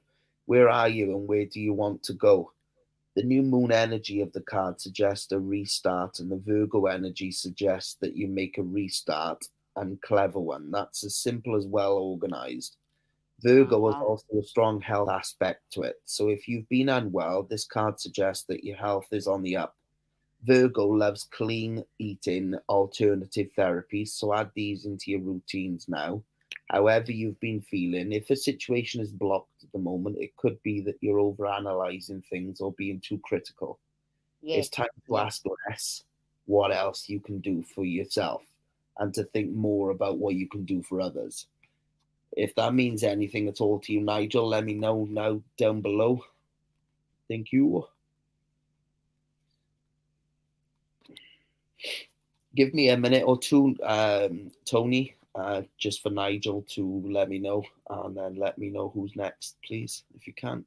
[SPEAKER 1] Where are you and where do you want to go? The new moon energy of the card suggests a restart, and the Virgo energy suggests that you make a restart, and clever one. That's as simple as well organized. Virgo has also a strong health aspect to it. So if you've been unwell, this card suggests that your health is on the up. Virgo loves clean eating, alternative therapies, so add these into your routines now. However you've been feeling, if a situation is blocked at the moment, it could be that you're overanalyzing things or being too critical. It's time to ask less what else you can do for yourself and to think more about what you can do for others. If that means anything at all to you, Nigel, let me know now down below. Thank you. Give me a minute or two, Tony, just for Nigel to let me know, and then let me know who's next, please, if you can.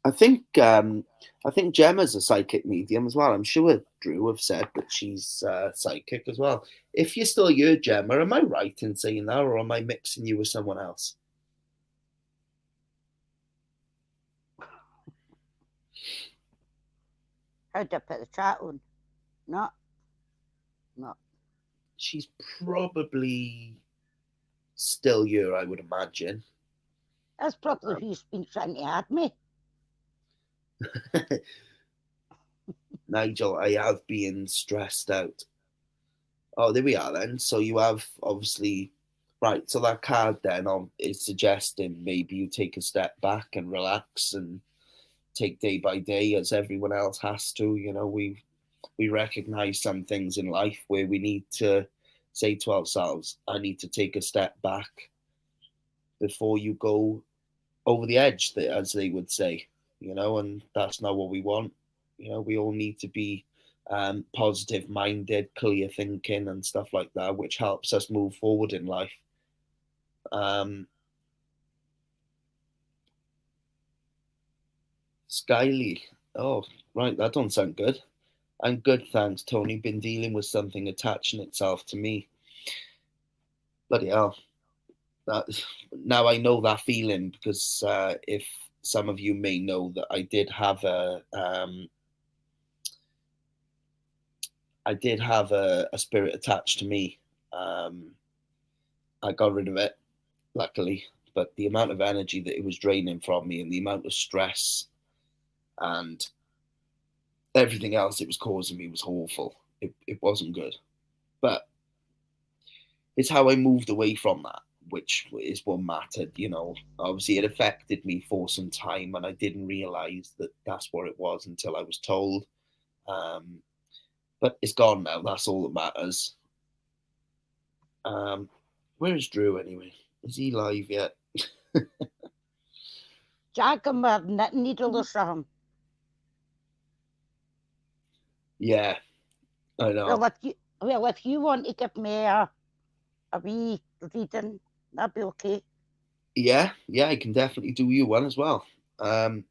[SPEAKER 1] I think Gemma's a psychic medium as well. I'm sure Drew have said that she's psychic as well. If you're still here, Gemma, am I right in saying that, or am I mixing you with someone else?
[SPEAKER 2] How'd I put the chat on? No.
[SPEAKER 1] She's probably still here, I would imagine.
[SPEAKER 2] That's probably who's been trying to add me.
[SPEAKER 1] Nigel, I have been stressed out. Oh, there we are then. So you have obviously, right. So that card then is suggesting maybe you take a step back and relax and take day by day as everyone else has to. You know, we recognize some things in life where we need to say to ourselves, I need to take a step back before you go over the edge, as they would say, you know, and that's not what we want. You know, we all need to be positive minded, clear thinking, and stuff like that, which helps us move forward in life. Skyly. Oh, right, that don't sound good. I'm good, thanks, Tony. Been dealing with something attaching itself to me. Bloody hell. Now I know that feeling because if some of you may know that I did have a spirit attached to me. I got rid of it, luckily, but the amount of energy that it was draining from me and the amount of stress and everything else it was causing me was awful. It wasn't good, but it's how I moved away from that, which is what mattered. You know, obviously it affected me for some time, and I didn't realize that that's what it was until I was told. But it's gone now. That's all that matters. Where is Drew anyway? Is he live yet?
[SPEAKER 2] Jack and my knitting needle or something.
[SPEAKER 1] Yeah, I know.
[SPEAKER 2] Well, if you want to give me a wee reading, that'd be okay.
[SPEAKER 1] Yeah, I can definitely do you one as well. Who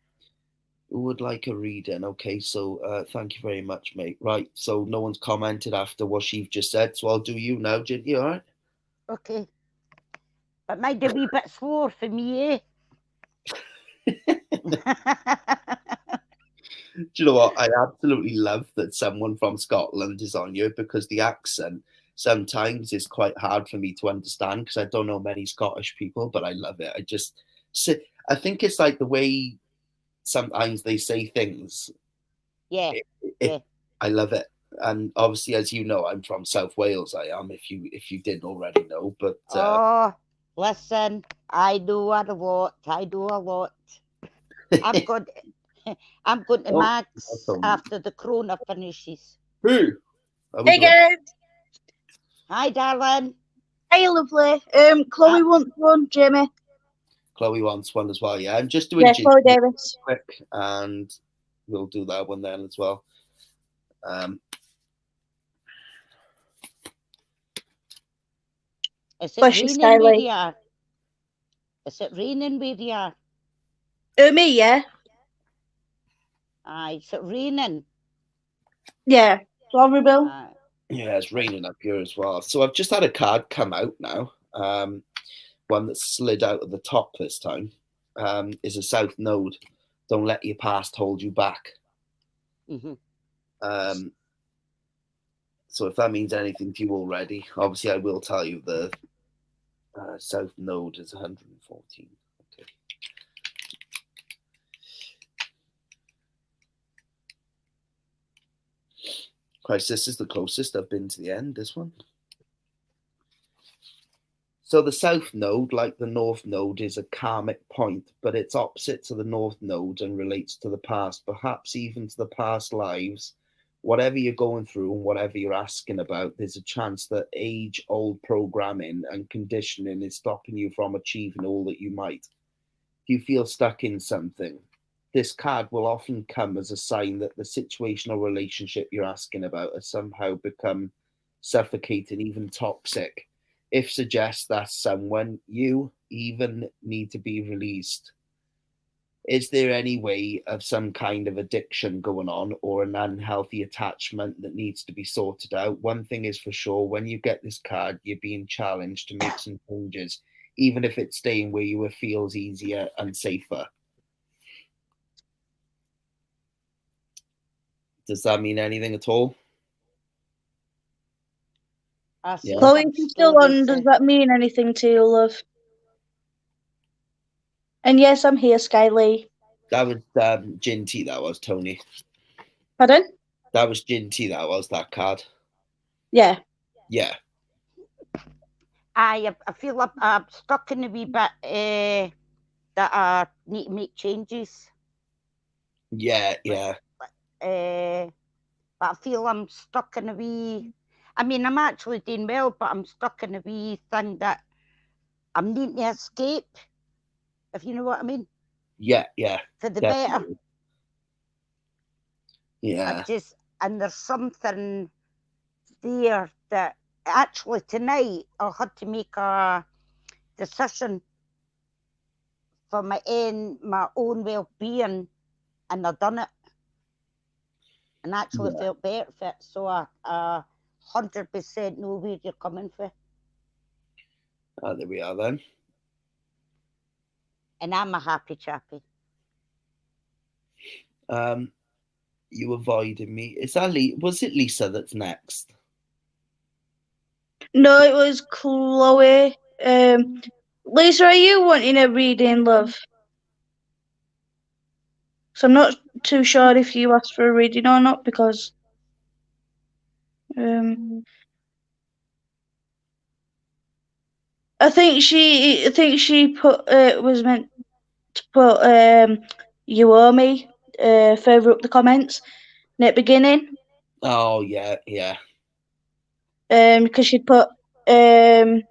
[SPEAKER 1] would like a reading? Okay, so thank you very much, mate. Right, so no one's commented after what she've just said, so I'll do you now, Ginny, all right?
[SPEAKER 2] Okay. It might be a wee bit slower for me, eh?
[SPEAKER 1] Do you know what? I absolutely love that someone from Scotland is on you because the accent sometimes is quite hard for me to understand because I don't know many Scottish people, but I love it. I think it's like the way sometimes they say things.
[SPEAKER 2] Yeah.
[SPEAKER 1] I love it. And obviously, as you know, I'm from South Wales. I am, if you didn't already know. But
[SPEAKER 2] listen, I do a lot. I'm going to Max after the corona finishes.
[SPEAKER 1] Who?
[SPEAKER 4] Hey guys.
[SPEAKER 2] Hi, darling.
[SPEAKER 4] Hey, lovely. Chloe wants one. Jamie.
[SPEAKER 1] Chloe wants one as well. Yeah, I'm just doing
[SPEAKER 4] Chloe Davis
[SPEAKER 1] quick, and we'll do that one then as well.
[SPEAKER 2] Is it raining where you are? Is it raining where you are?
[SPEAKER 4] Me, yeah.
[SPEAKER 2] Aye, is it raining?
[SPEAKER 4] Yeah, horrible.
[SPEAKER 1] Yeah, it's raining up here as well. So I've just had a card come out now. One that slid out of the top this time is a South Node. Don't let your past hold you back.
[SPEAKER 2] Mm-hmm.
[SPEAKER 1] So if that means anything to you already, obviously I will tell you the South Node is 114. Okay. Christ, this is the closest I've been to the end, this one. So the South Node, like the North Node, is a karmic point, but it's opposite to the North Node and relates to the past, perhaps even to the past lives. Whatever you're going through and whatever you're asking about, there's a chance that age-old programming and conditioning is stopping you from achieving all that you might. If you feel stuck in something, this card will often come as a sign that the situation or relationship you're asking about has somehow become suffocating, even toxic. If suggests that someone you even need to be released. Is there any way of some kind of addiction going on or an unhealthy attachment that needs to be sorted out? One thing is for sure, when you get this card, you're being challenged to make some changes, even if it's staying where you feels easier and safer. Does that mean anything at all?
[SPEAKER 4] Yeah. Chloe, if you're still on, does that mean anything to you, love? And yes, I'm here, Skyly.
[SPEAKER 1] That was Ginty, that was, Tony.
[SPEAKER 4] Pardon?
[SPEAKER 1] That was Ginty, that was, that card.
[SPEAKER 4] Yeah.
[SPEAKER 1] Yeah.
[SPEAKER 2] I feel I'm stuck in a wee bit that I need to make changes.
[SPEAKER 1] Yeah.
[SPEAKER 2] But I feel I'm stuck in a wee. I mean, I'm actually doing well, but I'm stuck in a wee thing that I'm needing to escape, if you know what I mean.
[SPEAKER 1] Yeah.
[SPEAKER 2] For the
[SPEAKER 1] Definitely.
[SPEAKER 2] better.
[SPEAKER 1] Yeah.
[SPEAKER 2] And there's something there that actually tonight I had to make a decision for my own well-being, and I done it, and actually felt better for it. So I 100% know where you're coming from.
[SPEAKER 1] Oh, there we are then.
[SPEAKER 2] And I'm a happy chappy.
[SPEAKER 1] You avoided me. Is that was it Lisa that's next?
[SPEAKER 4] No, it was Chloe. Lisa, are you wanting a reading, love? So I'm not too sure if you asked for a reading or not, because I think she put was meant to put you owe me further up the comments in the beginning.
[SPEAKER 1] Oh yeah.
[SPEAKER 4] Because she put hey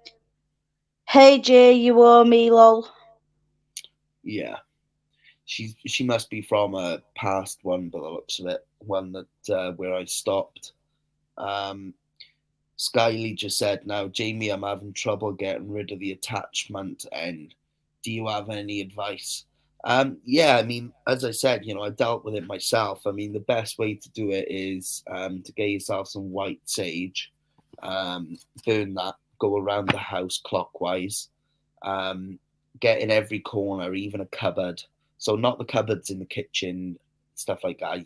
[SPEAKER 4] Jay, you owe me, lol.
[SPEAKER 1] Yeah. She must be from a past one, by the looks of it, one that where I stopped. Skyly just said, now, Jamie, I'm having trouble getting rid of the attachment end. Do you have any advice? Yeah, I mean, as I said, I dealt with it myself. I mean, the best way to do it is to get yourself some white sage, burn that, go around the house clockwise, get in every corner, even a cupboard. So not the cupboards in the kitchen, stuff like that,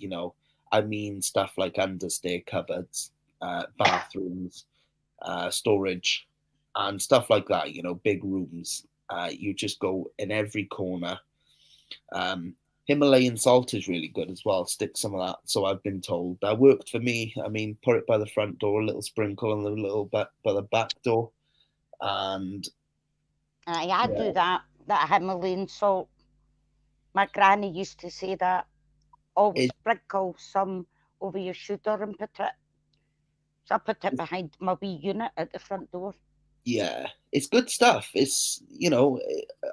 [SPEAKER 1] I mean stuff like understair cupboards, bathrooms, storage, and stuff like that, big rooms. You just go in every corner. Himalayan salt is really good as well. Stick some of that. So I've been told. That worked for me. I mean, put it by the front door, a little sprinkle on the little by the back door. And
[SPEAKER 2] I do that Himalayan salt. My granny used to say that. Always sprinkle some over your shoulder and put it. So I put it behind my wee unit at the front door.
[SPEAKER 1] Yeah, it's good stuff. It's,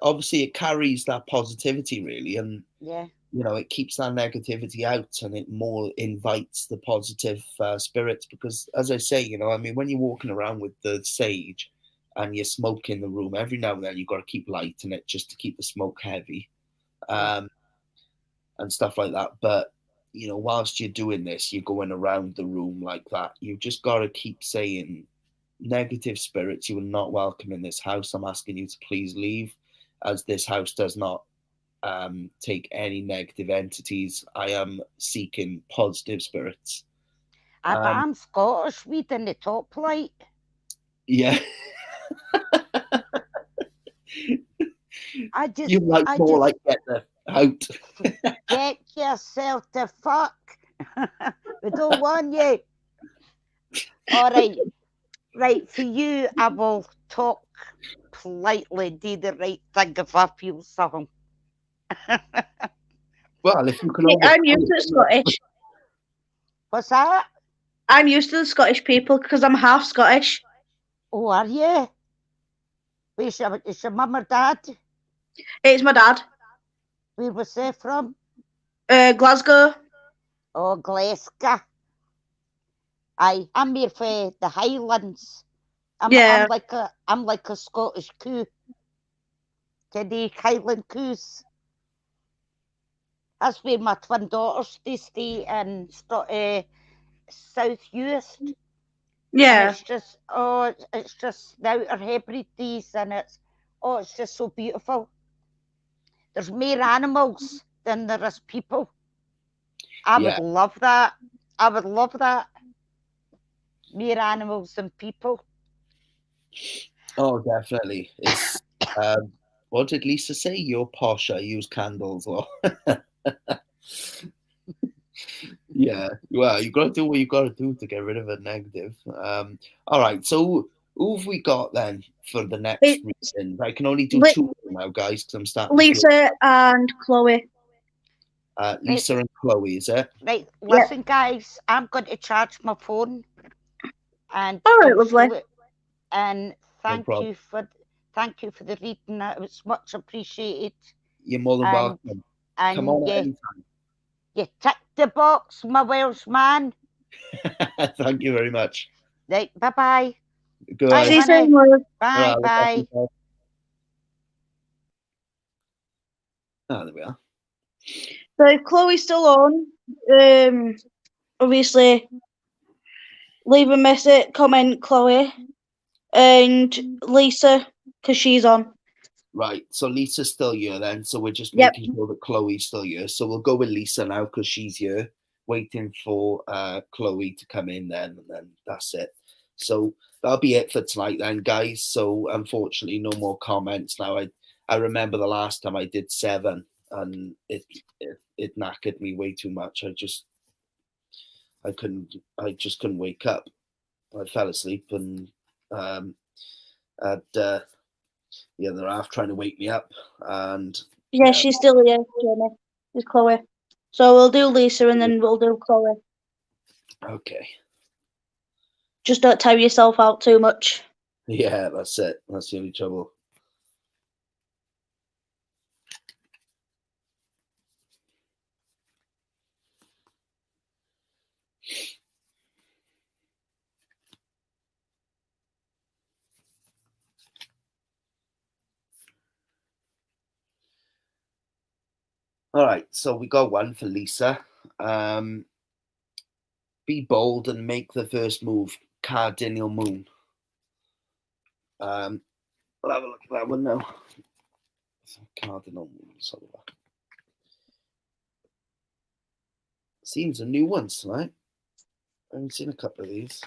[SPEAKER 1] obviously it carries that positivity really, and it keeps that negativity out, and it more invites the positive spirits, because as I say, I mean, when you're walking around with the sage and you're smoking the room, every now and then you've got to keep lighting it just to keep the smoke heavy, and stuff like that. But whilst you're doing this, you're going around the room like that, you've just got to keep saying, negative spirits, you are not welcome in this house. I'm asking you to please leave, as this house does not take any negative entities. I am seeking positive spirits.
[SPEAKER 2] But I'm Scottish. We didn't top light.
[SPEAKER 1] Yeah. You like more like get the out.
[SPEAKER 2] Get yourself the fuck. We don't want you. All right. Right, for you, I will talk politely, do the right thing if I feel something.
[SPEAKER 1] Well, if you can.
[SPEAKER 4] I'm used to Scottish.
[SPEAKER 2] What's that?
[SPEAKER 4] I'm used to the Scottish people because I'm half Scottish.
[SPEAKER 2] Oh, are you? Is your mum or dad?
[SPEAKER 4] It's my dad.
[SPEAKER 2] Where was they from?
[SPEAKER 4] Glasgow.
[SPEAKER 2] Oh, Glasgow. I'm here for the Highlands. I'm like a Scottish coo. Kenny Highland coos. That's where my twin daughters stay in South Uist.
[SPEAKER 4] Yeah.
[SPEAKER 2] And it's just the Outer Hebrides, and it's just so beautiful. There's more animals than there is people. I would love that. More animals than people.
[SPEAKER 1] Oh, definitely. It's what did Lisa say? You're posh. I use candles. Or Yeah, well, you got to do what you got to do to get rid of a negative. All right, so who have we got then for the next
[SPEAKER 4] It's
[SPEAKER 1] reading? I can only do
[SPEAKER 4] Li-
[SPEAKER 1] two now, guys, because I'm starting to feel
[SPEAKER 4] Lisa and Chloe.
[SPEAKER 2] Right,
[SPEAKER 1] Lisa and Chloe, is it?
[SPEAKER 2] right.
[SPEAKER 4] Yep.
[SPEAKER 2] Listen, guys, I'm going to charge my phone, and
[SPEAKER 4] All right,
[SPEAKER 2] I'll
[SPEAKER 4] lovely.
[SPEAKER 2] show it. And thank
[SPEAKER 1] problem.
[SPEAKER 2] you for the reading. It was much appreciated.
[SPEAKER 1] You're more than
[SPEAKER 2] And
[SPEAKER 1] welcome.
[SPEAKER 2] and
[SPEAKER 1] Come on
[SPEAKER 2] you,
[SPEAKER 1] anytime.
[SPEAKER 2] you tick the box, my Welsh man.
[SPEAKER 1] Thank you very much.
[SPEAKER 2] Right, bye-bye.
[SPEAKER 1] Good
[SPEAKER 2] Bye,
[SPEAKER 4] See you
[SPEAKER 2] honey.
[SPEAKER 4] soon, love.
[SPEAKER 2] Bye, bye.
[SPEAKER 1] There we are.
[SPEAKER 4] So if Chloe's still on, obviously leave a message, comment Chloe, and Lisa, because she's on.
[SPEAKER 1] Right, so Lisa's still here then, so we're just
[SPEAKER 4] Yep.
[SPEAKER 1] making sure that Chloe's still here. So we'll go with Lisa now because she's here, waiting for Chloe to come in then, and then that's it. So that'll be it for tonight then, guys. So unfortunately, no more comments now. I remember the last time I did 7, and it knackered me way too much. I just couldn't wake up. I fell asleep and had the other half trying to wake me up, and
[SPEAKER 4] Yeah, she's still here, Jenny. It's Chloe. So we'll do Lisa and then we'll do Chloe.
[SPEAKER 1] okay.
[SPEAKER 4] Just don't tire yourself out too much.
[SPEAKER 1] Yeah, that's it. That's the only trouble. All right, so we got one for Lisa. Be bold and make the first move. Cardinal Moon. We'll have a look at that one now. Cardinal Moon. Seen some new ones tonight. I haven't seen a couple of these.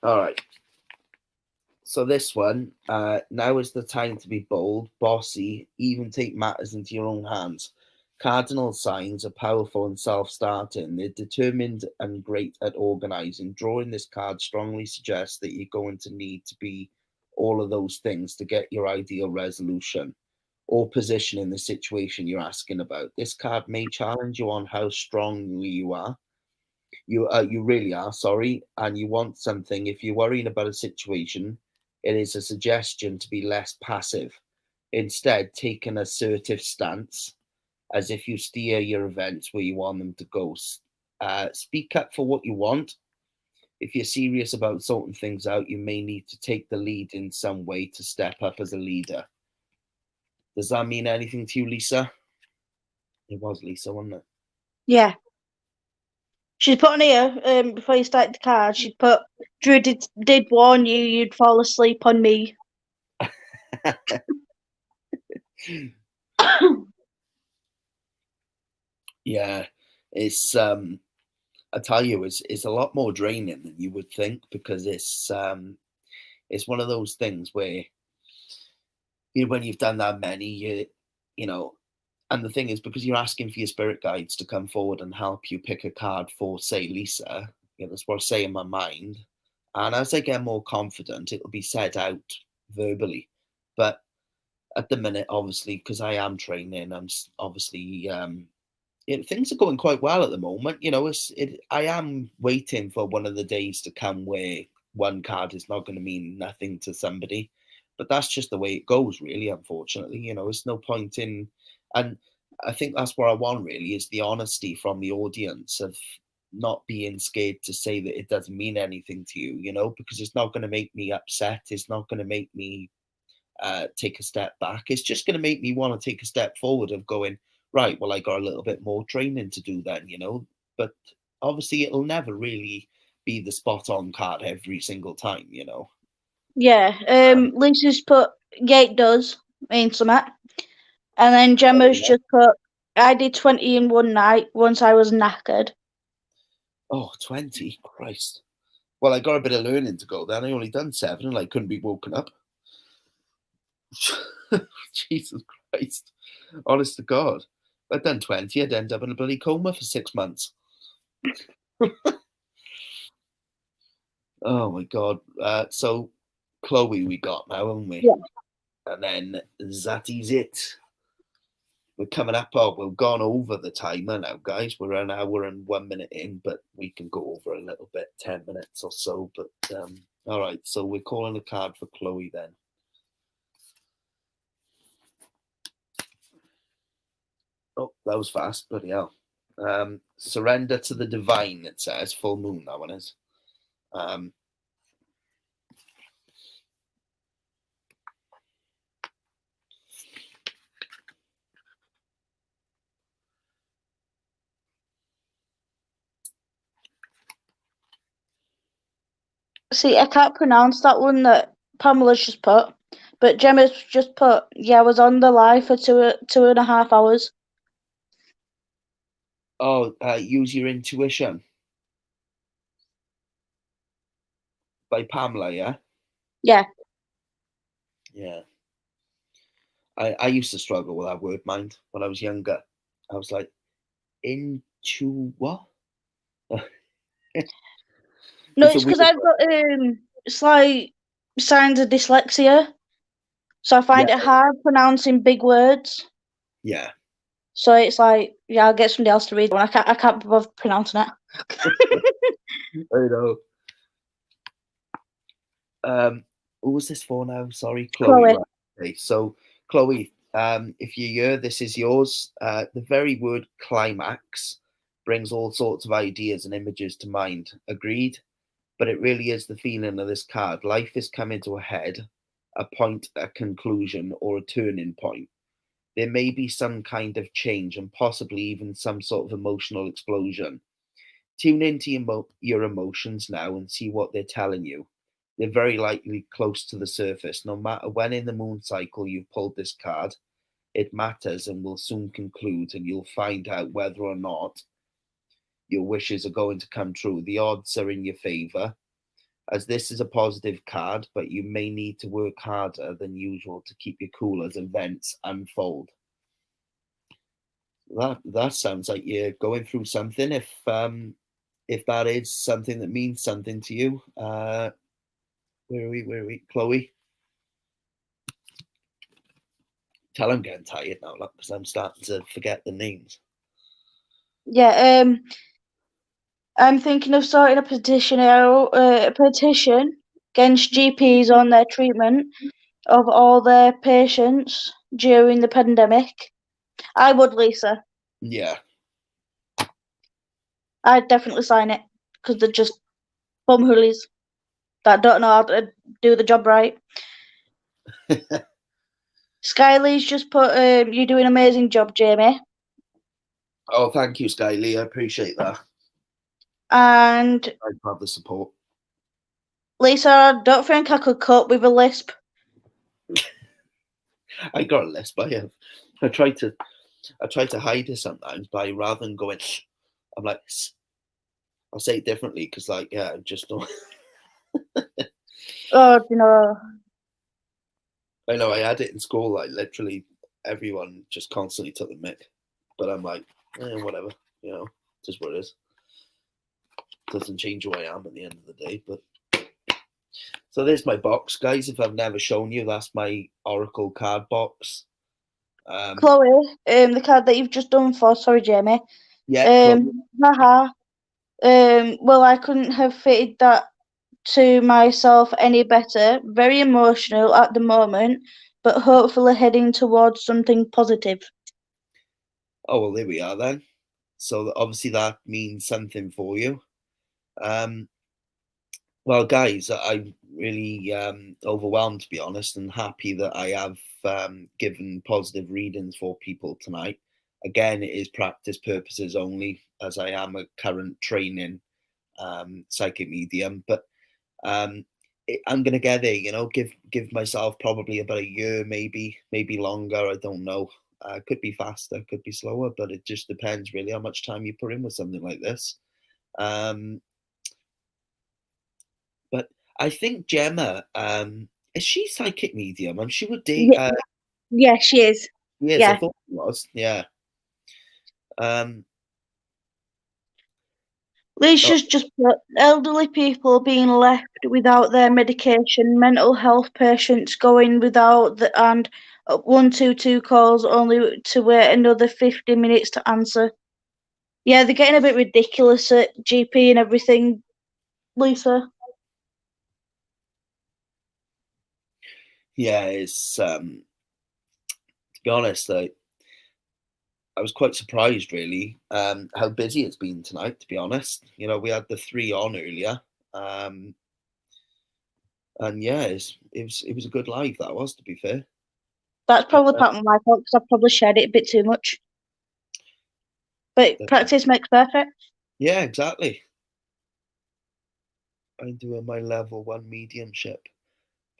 [SPEAKER 1] All right. So this one, now is the time to be bold, bossy, even take matters into your own hands. Cardinal signs are powerful and self-starting. They're determined and great at organizing. Drawing this card strongly suggests that you're going to need to be all of those things to get your ideal resolution or position in the situation you're asking about. This card may challenge you on how strong you are. You really are, sorry, and you want something. If you're worrying about a situation, it is a suggestion to be less passive. Instead, take an assertive stance, as if you steer your events where you want them to go. Speak up for what you want. If you're serious about sorting things out, you may need to take the lead in some way to step up as a leader. Does that mean anything to you, Lisa? It was Lisa, wasn't it?
[SPEAKER 4] Yeah. She's put on here, before you start the card, she'd put, Drew did warn you you'd fall asleep on me.
[SPEAKER 1] Yeah, it's I tell you, it's a lot more draining than you would think, because it's one of those things where when you've done that many, you know, and the thing is, because you're asking for your spirit guides to come forward and help you pick a card for, say, Lisa, that's what I say in my mind. And as I get more confident, it'll be said out verbally. But at the minute, obviously, because I am training, I'm obviously things are going quite well at the moment. I am waiting for one of the days to come where one card is not going to mean nothing to somebody, but that's just the way it goes, really. Unfortunately, it's no point in, and I think that's what I want, really, is the honesty from the audience of not being scared to say that it doesn't mean anything to you, because it's not going to make me upset. It's not going to make me take a step back. It's just going to make me want to take a step forward of going, right, well, I got a little bit more training to do then, but obviously it'll never really be the spot on card every single time,
[SPEAKER 4] Yeah, Lisa's put, yeah, it does mean something. And then Gemma's just put, I did 20 in one night once I was knackered.
[SPEAKER 1] Oh, 20? Christ. Well, I got a bit of learning to go then. I only done 7 and I couldn't be woken up. Jesus Christ. Honest to God. If I'd done 20, I'd end up in a bloody coma for 6 months. Oh my God. So Chloe we got now, haven't we?
[SPEAKER 4] Yeah.
[SPEAKER 1] And then that is it. We're coming up. Oh, we've gone over the timer now, guys. We're an hour and 1 minute in, but we can go over a little bit, 10 minutes or so. But all right, so we're calling a card for Chloe then. Oh, that was fast, bloody hell. Surrender to the divine, it says. Full moon, that one is.
[SPEAKER 4] See, I can't pronounce that one that Pamela's just put, but Gemma's just put, yeah, I was on the live for 2.5 hours.
[SPEAKER 1] Oh, use your intuition. By Pamela, yeah?
[SPEAKER 4] Yeah.
[SPEAKER 1] Yeah. I used to struggle with that word, mind, when I was younger. I was like, into what?
[SPEAKER 4] No, it's because I've got slight signs of dyslexia, so I find it hard pronouncing big words.
[SPEAKER 1] Yeah.
[SPEAKER 4] So it's like, yeah, I'll get somebody else to read one. I can't be bothered pronouncing it.
[SPEAKER 1] I know. Who was this for now? Sorry, Chloe. Right. Okay, so Chloe, if you're here, this is yours. The very word climax brings all sorts of ideas and images to mind. Agreed? But it really is the feeling of this card. Life is coming to a head, a point, a conclusion, or a turning point. There may be some kind of change and possibly even some sort of emotional explosion. Tune into your emotions now and see what they're telling you. They're very likely close to the surface. No matter when in the moon cycle you've pulled this card, it matters and will soon conclude, and you'll find out whether or not your wishes are going to come true. The odds are in your favor, as this is a positive card, but you may need to work harder than usual to keep you cool as events unfold. That sounds like you're going through something. If that is something that means something to you, where are we? Chloe? Tell I'm getting tired now, because I'm starting to forget the names.
[SPEAKER 4] Yeah, I'm thinking of starting a petition against GPs on their treatment of all their patients during the pandemic. I would, Lisa.
[SPEAKER 1] Yeah.
[SPEAKER 4] I'd definitely sign it, because they're just bum hoolies that don't know how to do the job right. Skylee's just put, you're doing an amazing job, Jamie.
[SPEAKER 1] Oh, thank you, Skylee. I appreciate that.
[SPEAKER 4] And
[SPEAKER 1] I'd have the support.
[SPEAKER 4] Lisa, I don't think I could cope with a lisp.
[SPEAKER 1] I got a lisp. I try to hide it sometimes by, rather than going, I'm like, I'll say it differently because, like, yeah, I just don't.
[SPEAKER 4] Oh, you know.
[SPEAKER 1] I know I had it in school. Like, literally, everyone just constantly took the mick. But I'm like, whatever, just what it is. Doesn't change who I am at the end of the day. But so there's my box, guys. If I've never shown you, that's my Oracle card box.
[SPEAKER 4] Chloe, the card that you've just done for, sorry, Jamie.
[SPEAKER 1] Yeah.
[SPEAKER 4] Well, I couldn't have fitted that to myself any better. Very emotional at the moment, but hopefully heading towards something positive.
[SPEAKER 1] Oh, well, there we are then. So obviously that means something for you. Well, guys, I'm really overwhelmed, to be honest, and happy that I have given positive readings for people tonight. Again, it is practice purposes only, as I am a current training psychic medium. But I'm going to get there, give myself probably about a year, maybe longer. I don't know. Could be faster, could be slower, but it just depends really how much time you put in with something like this. But I think, Gemma, Is she psychic medium? And she would date.
[SPEAKER 4] Yeah, she is.
[SPEAKER 1] Yes,
[SPEAKER 4] Yeah.
[SPEAKER 1] I thought she was. Yeah.
[SPEAKER 4] Lisa's just put elderly people being left without their medication, mental health patients going without and 122 calls only to wait another 50 minutes to answer. Yeah, they're getting a bit ridiculous at GP and everything, Lisa.
[SPEAKER 1] Yeah, it's to be honest, I was quite surprised, really, how busy it's been tonight. To be honest, we had the 3 on earlier, and yeah, it was a good live. That was, to be fair.
[SPEAKER 4] That's probably part of my fault because I probably shared it a bit too much. But practice makes perfect.
[SPEAKER 1] Yeah, exactly. I'm doing my level 1 mediumship,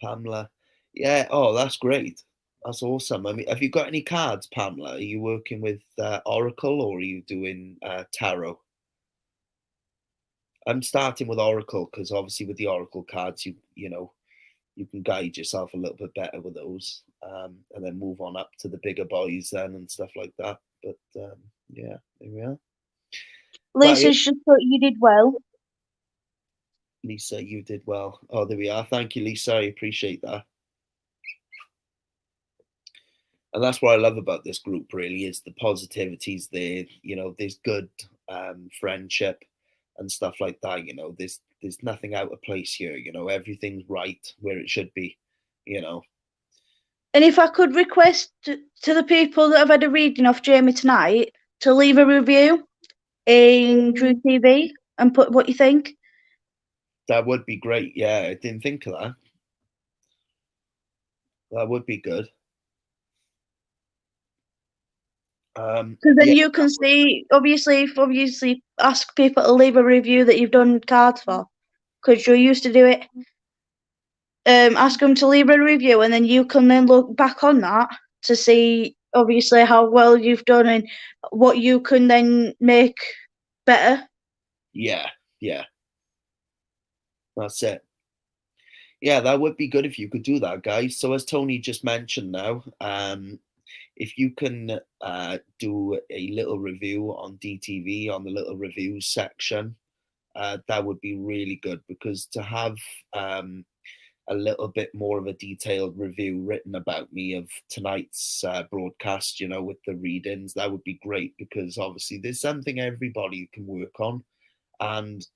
[SPEAKER 1] Pamela. Yeah. Oh, that's great. That's awesome. I mean, have you got any cards, Pamela? Are you working with Oracle or are you doing tarot? I'm starting with Oracle because obviously with the Oracle cards, you can guide yourself a little bit better with those, and then move on up to the bigger boys then and stuff like that. But yeah, there we are.
[SPEAKER 4] Lisa's just thought you did well.
[SPEAKER 1] Lisa, you did well. Oh, there we are. Thank you, Lisa. I appreciate that. And that's what I love about this group, really, is the positivity's there. There's good friendship and stuff like that. There's nothing out of place here. Everything's right where it should be.
[SPEAKER 4] And if I could request to the people that have had a reading of Jamie tonight to leave a review in Drew TV and put what you think.
[SPEAKER 1] That would be great. Yeah, I didn't think of that. That would be good.
[SPEAKER 4] Because then you can see, obviously ask people to leave a review that you've done cards for, because you're used to do it. Ask them to leave a review, and then you can then look back on that to see, obviously, how well you've done and what you can then make better.
[SPEAKER 1] Yeah. That's it. Yeah, that would be good if you could do that, guys. So as Tony just mentioned now, if you can do a little review on DTV on the little reviews section, that would be really good, because to have a little bit more of a detailed review written about me of tonight's broadcast, with the readings, that would be great, because obviously there's something everybody can work on, and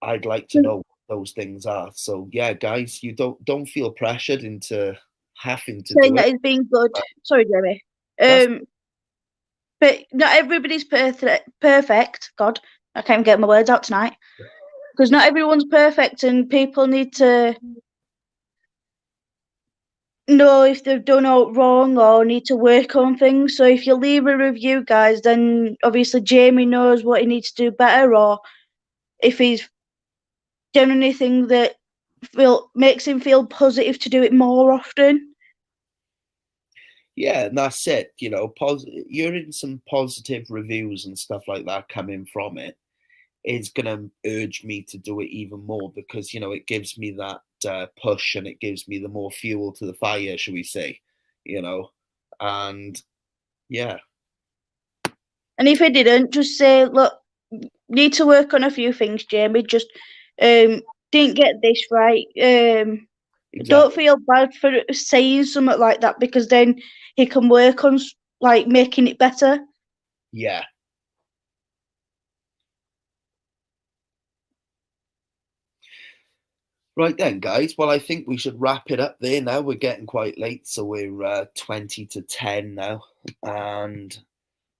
[SPEAKER 1] I'd like to know what those things are. So yeah, guys, you don't feel pressured into having to
[SPEAKER 4] saying
[SPEAKER 1] do
[SPEAKER 4] that
[SPEAKER 1] it.
[SPEAKER 4] it's been good. Sorry, Jamie. But not everybody's perfect. God, I can't get my words out tonight. Because not everyone's perfect, and people need to know if they've done it wrong or need to work on things. So if you leave a review, guys, then obviously Jamie knows what he needs to do better, or if he's done anything that makes him feel positive to do it more often.
[SPEAKER 1] Yeah, and that's it. You're in some positive reviews and stuff like that coming from it. Is going to urge me to do it even more, because it gives me that push, and it gives me the more fuel to the fire, shall we say? And yeah.
[SPEAKER 4] And if it didn't, just say, look, need to work on a few things, Jamie. Just didn't get this right. Exactly. Don't feel bad for saying something like that, because then he can work on making it better.
[SPEAKER 1] Yeah. Right then, guys. Well, I think we should wrap it up there now. We're getting quite late, so we're 20 to 10 now. And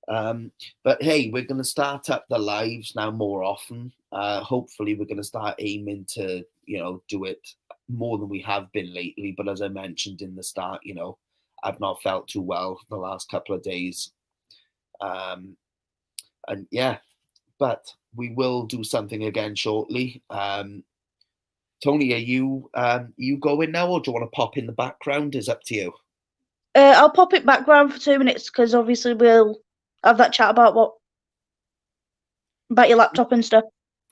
[SPEAKER 1] but hey, we're going to start up the lives now more often. Hopefully, we're going to start aiming to, do it more than we have been lately. But as I mentioned in the start, I've not felt too well the last couple of days. And yeah, but we will do something again shortly. Tony, are you going now, or do you want to pop in the background? It's up to you.
[SPEAKER 4] I'll pop it background for 2 minutes, because obviously we'll have that chat about your laptop and stuff.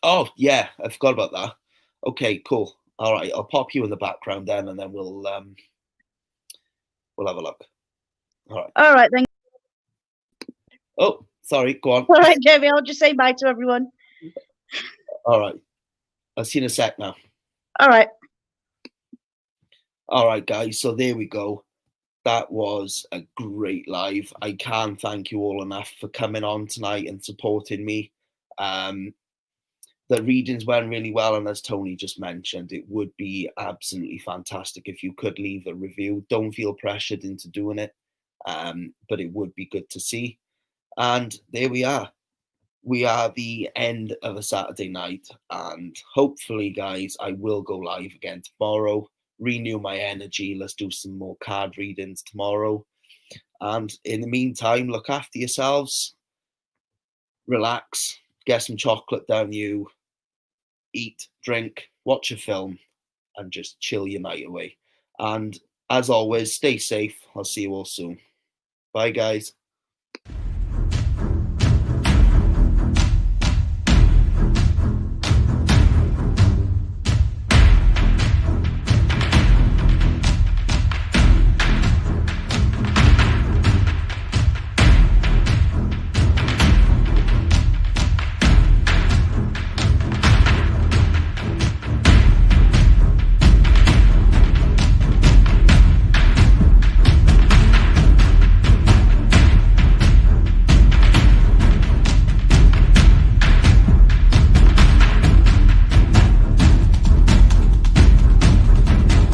[SPEAKER 1] Oh yeah, I forgot about that. Okay, cool. All right, I'll pop you in the background then, and then we'll have a look.
[SPEAKER 4] All right then.
[SPEAKER 1] Oh, sorry, go on.
[SPEAKER 4] All right, Jamie, I'll just say bye to everyone.
[SPEAKER 1] All right, I'll see you in a sec now.
[SPEAKER 4] All right.
[SPEAKER 1] All right, guys, so there we go. That was a great live. I can't thank you all enough for coming on tonight and supporting me. The readings went really well, and as Tony just mentioned, it would be absolutely fantastic if you could leave a review. Don't feel pressured into doing it, but it would be good to see. And there we are. We are the end of a Saturday night, and hopefully, guys, I will go live again tomorrow, renew my energy. Let's do some more card readings tomorrow. And in the meantime, look after yourselves, relax, get some chocolate down you, eat, drink, watch a film, and just chill your night away. And as always, stay safe. I'll see you all soon. Bye, guys.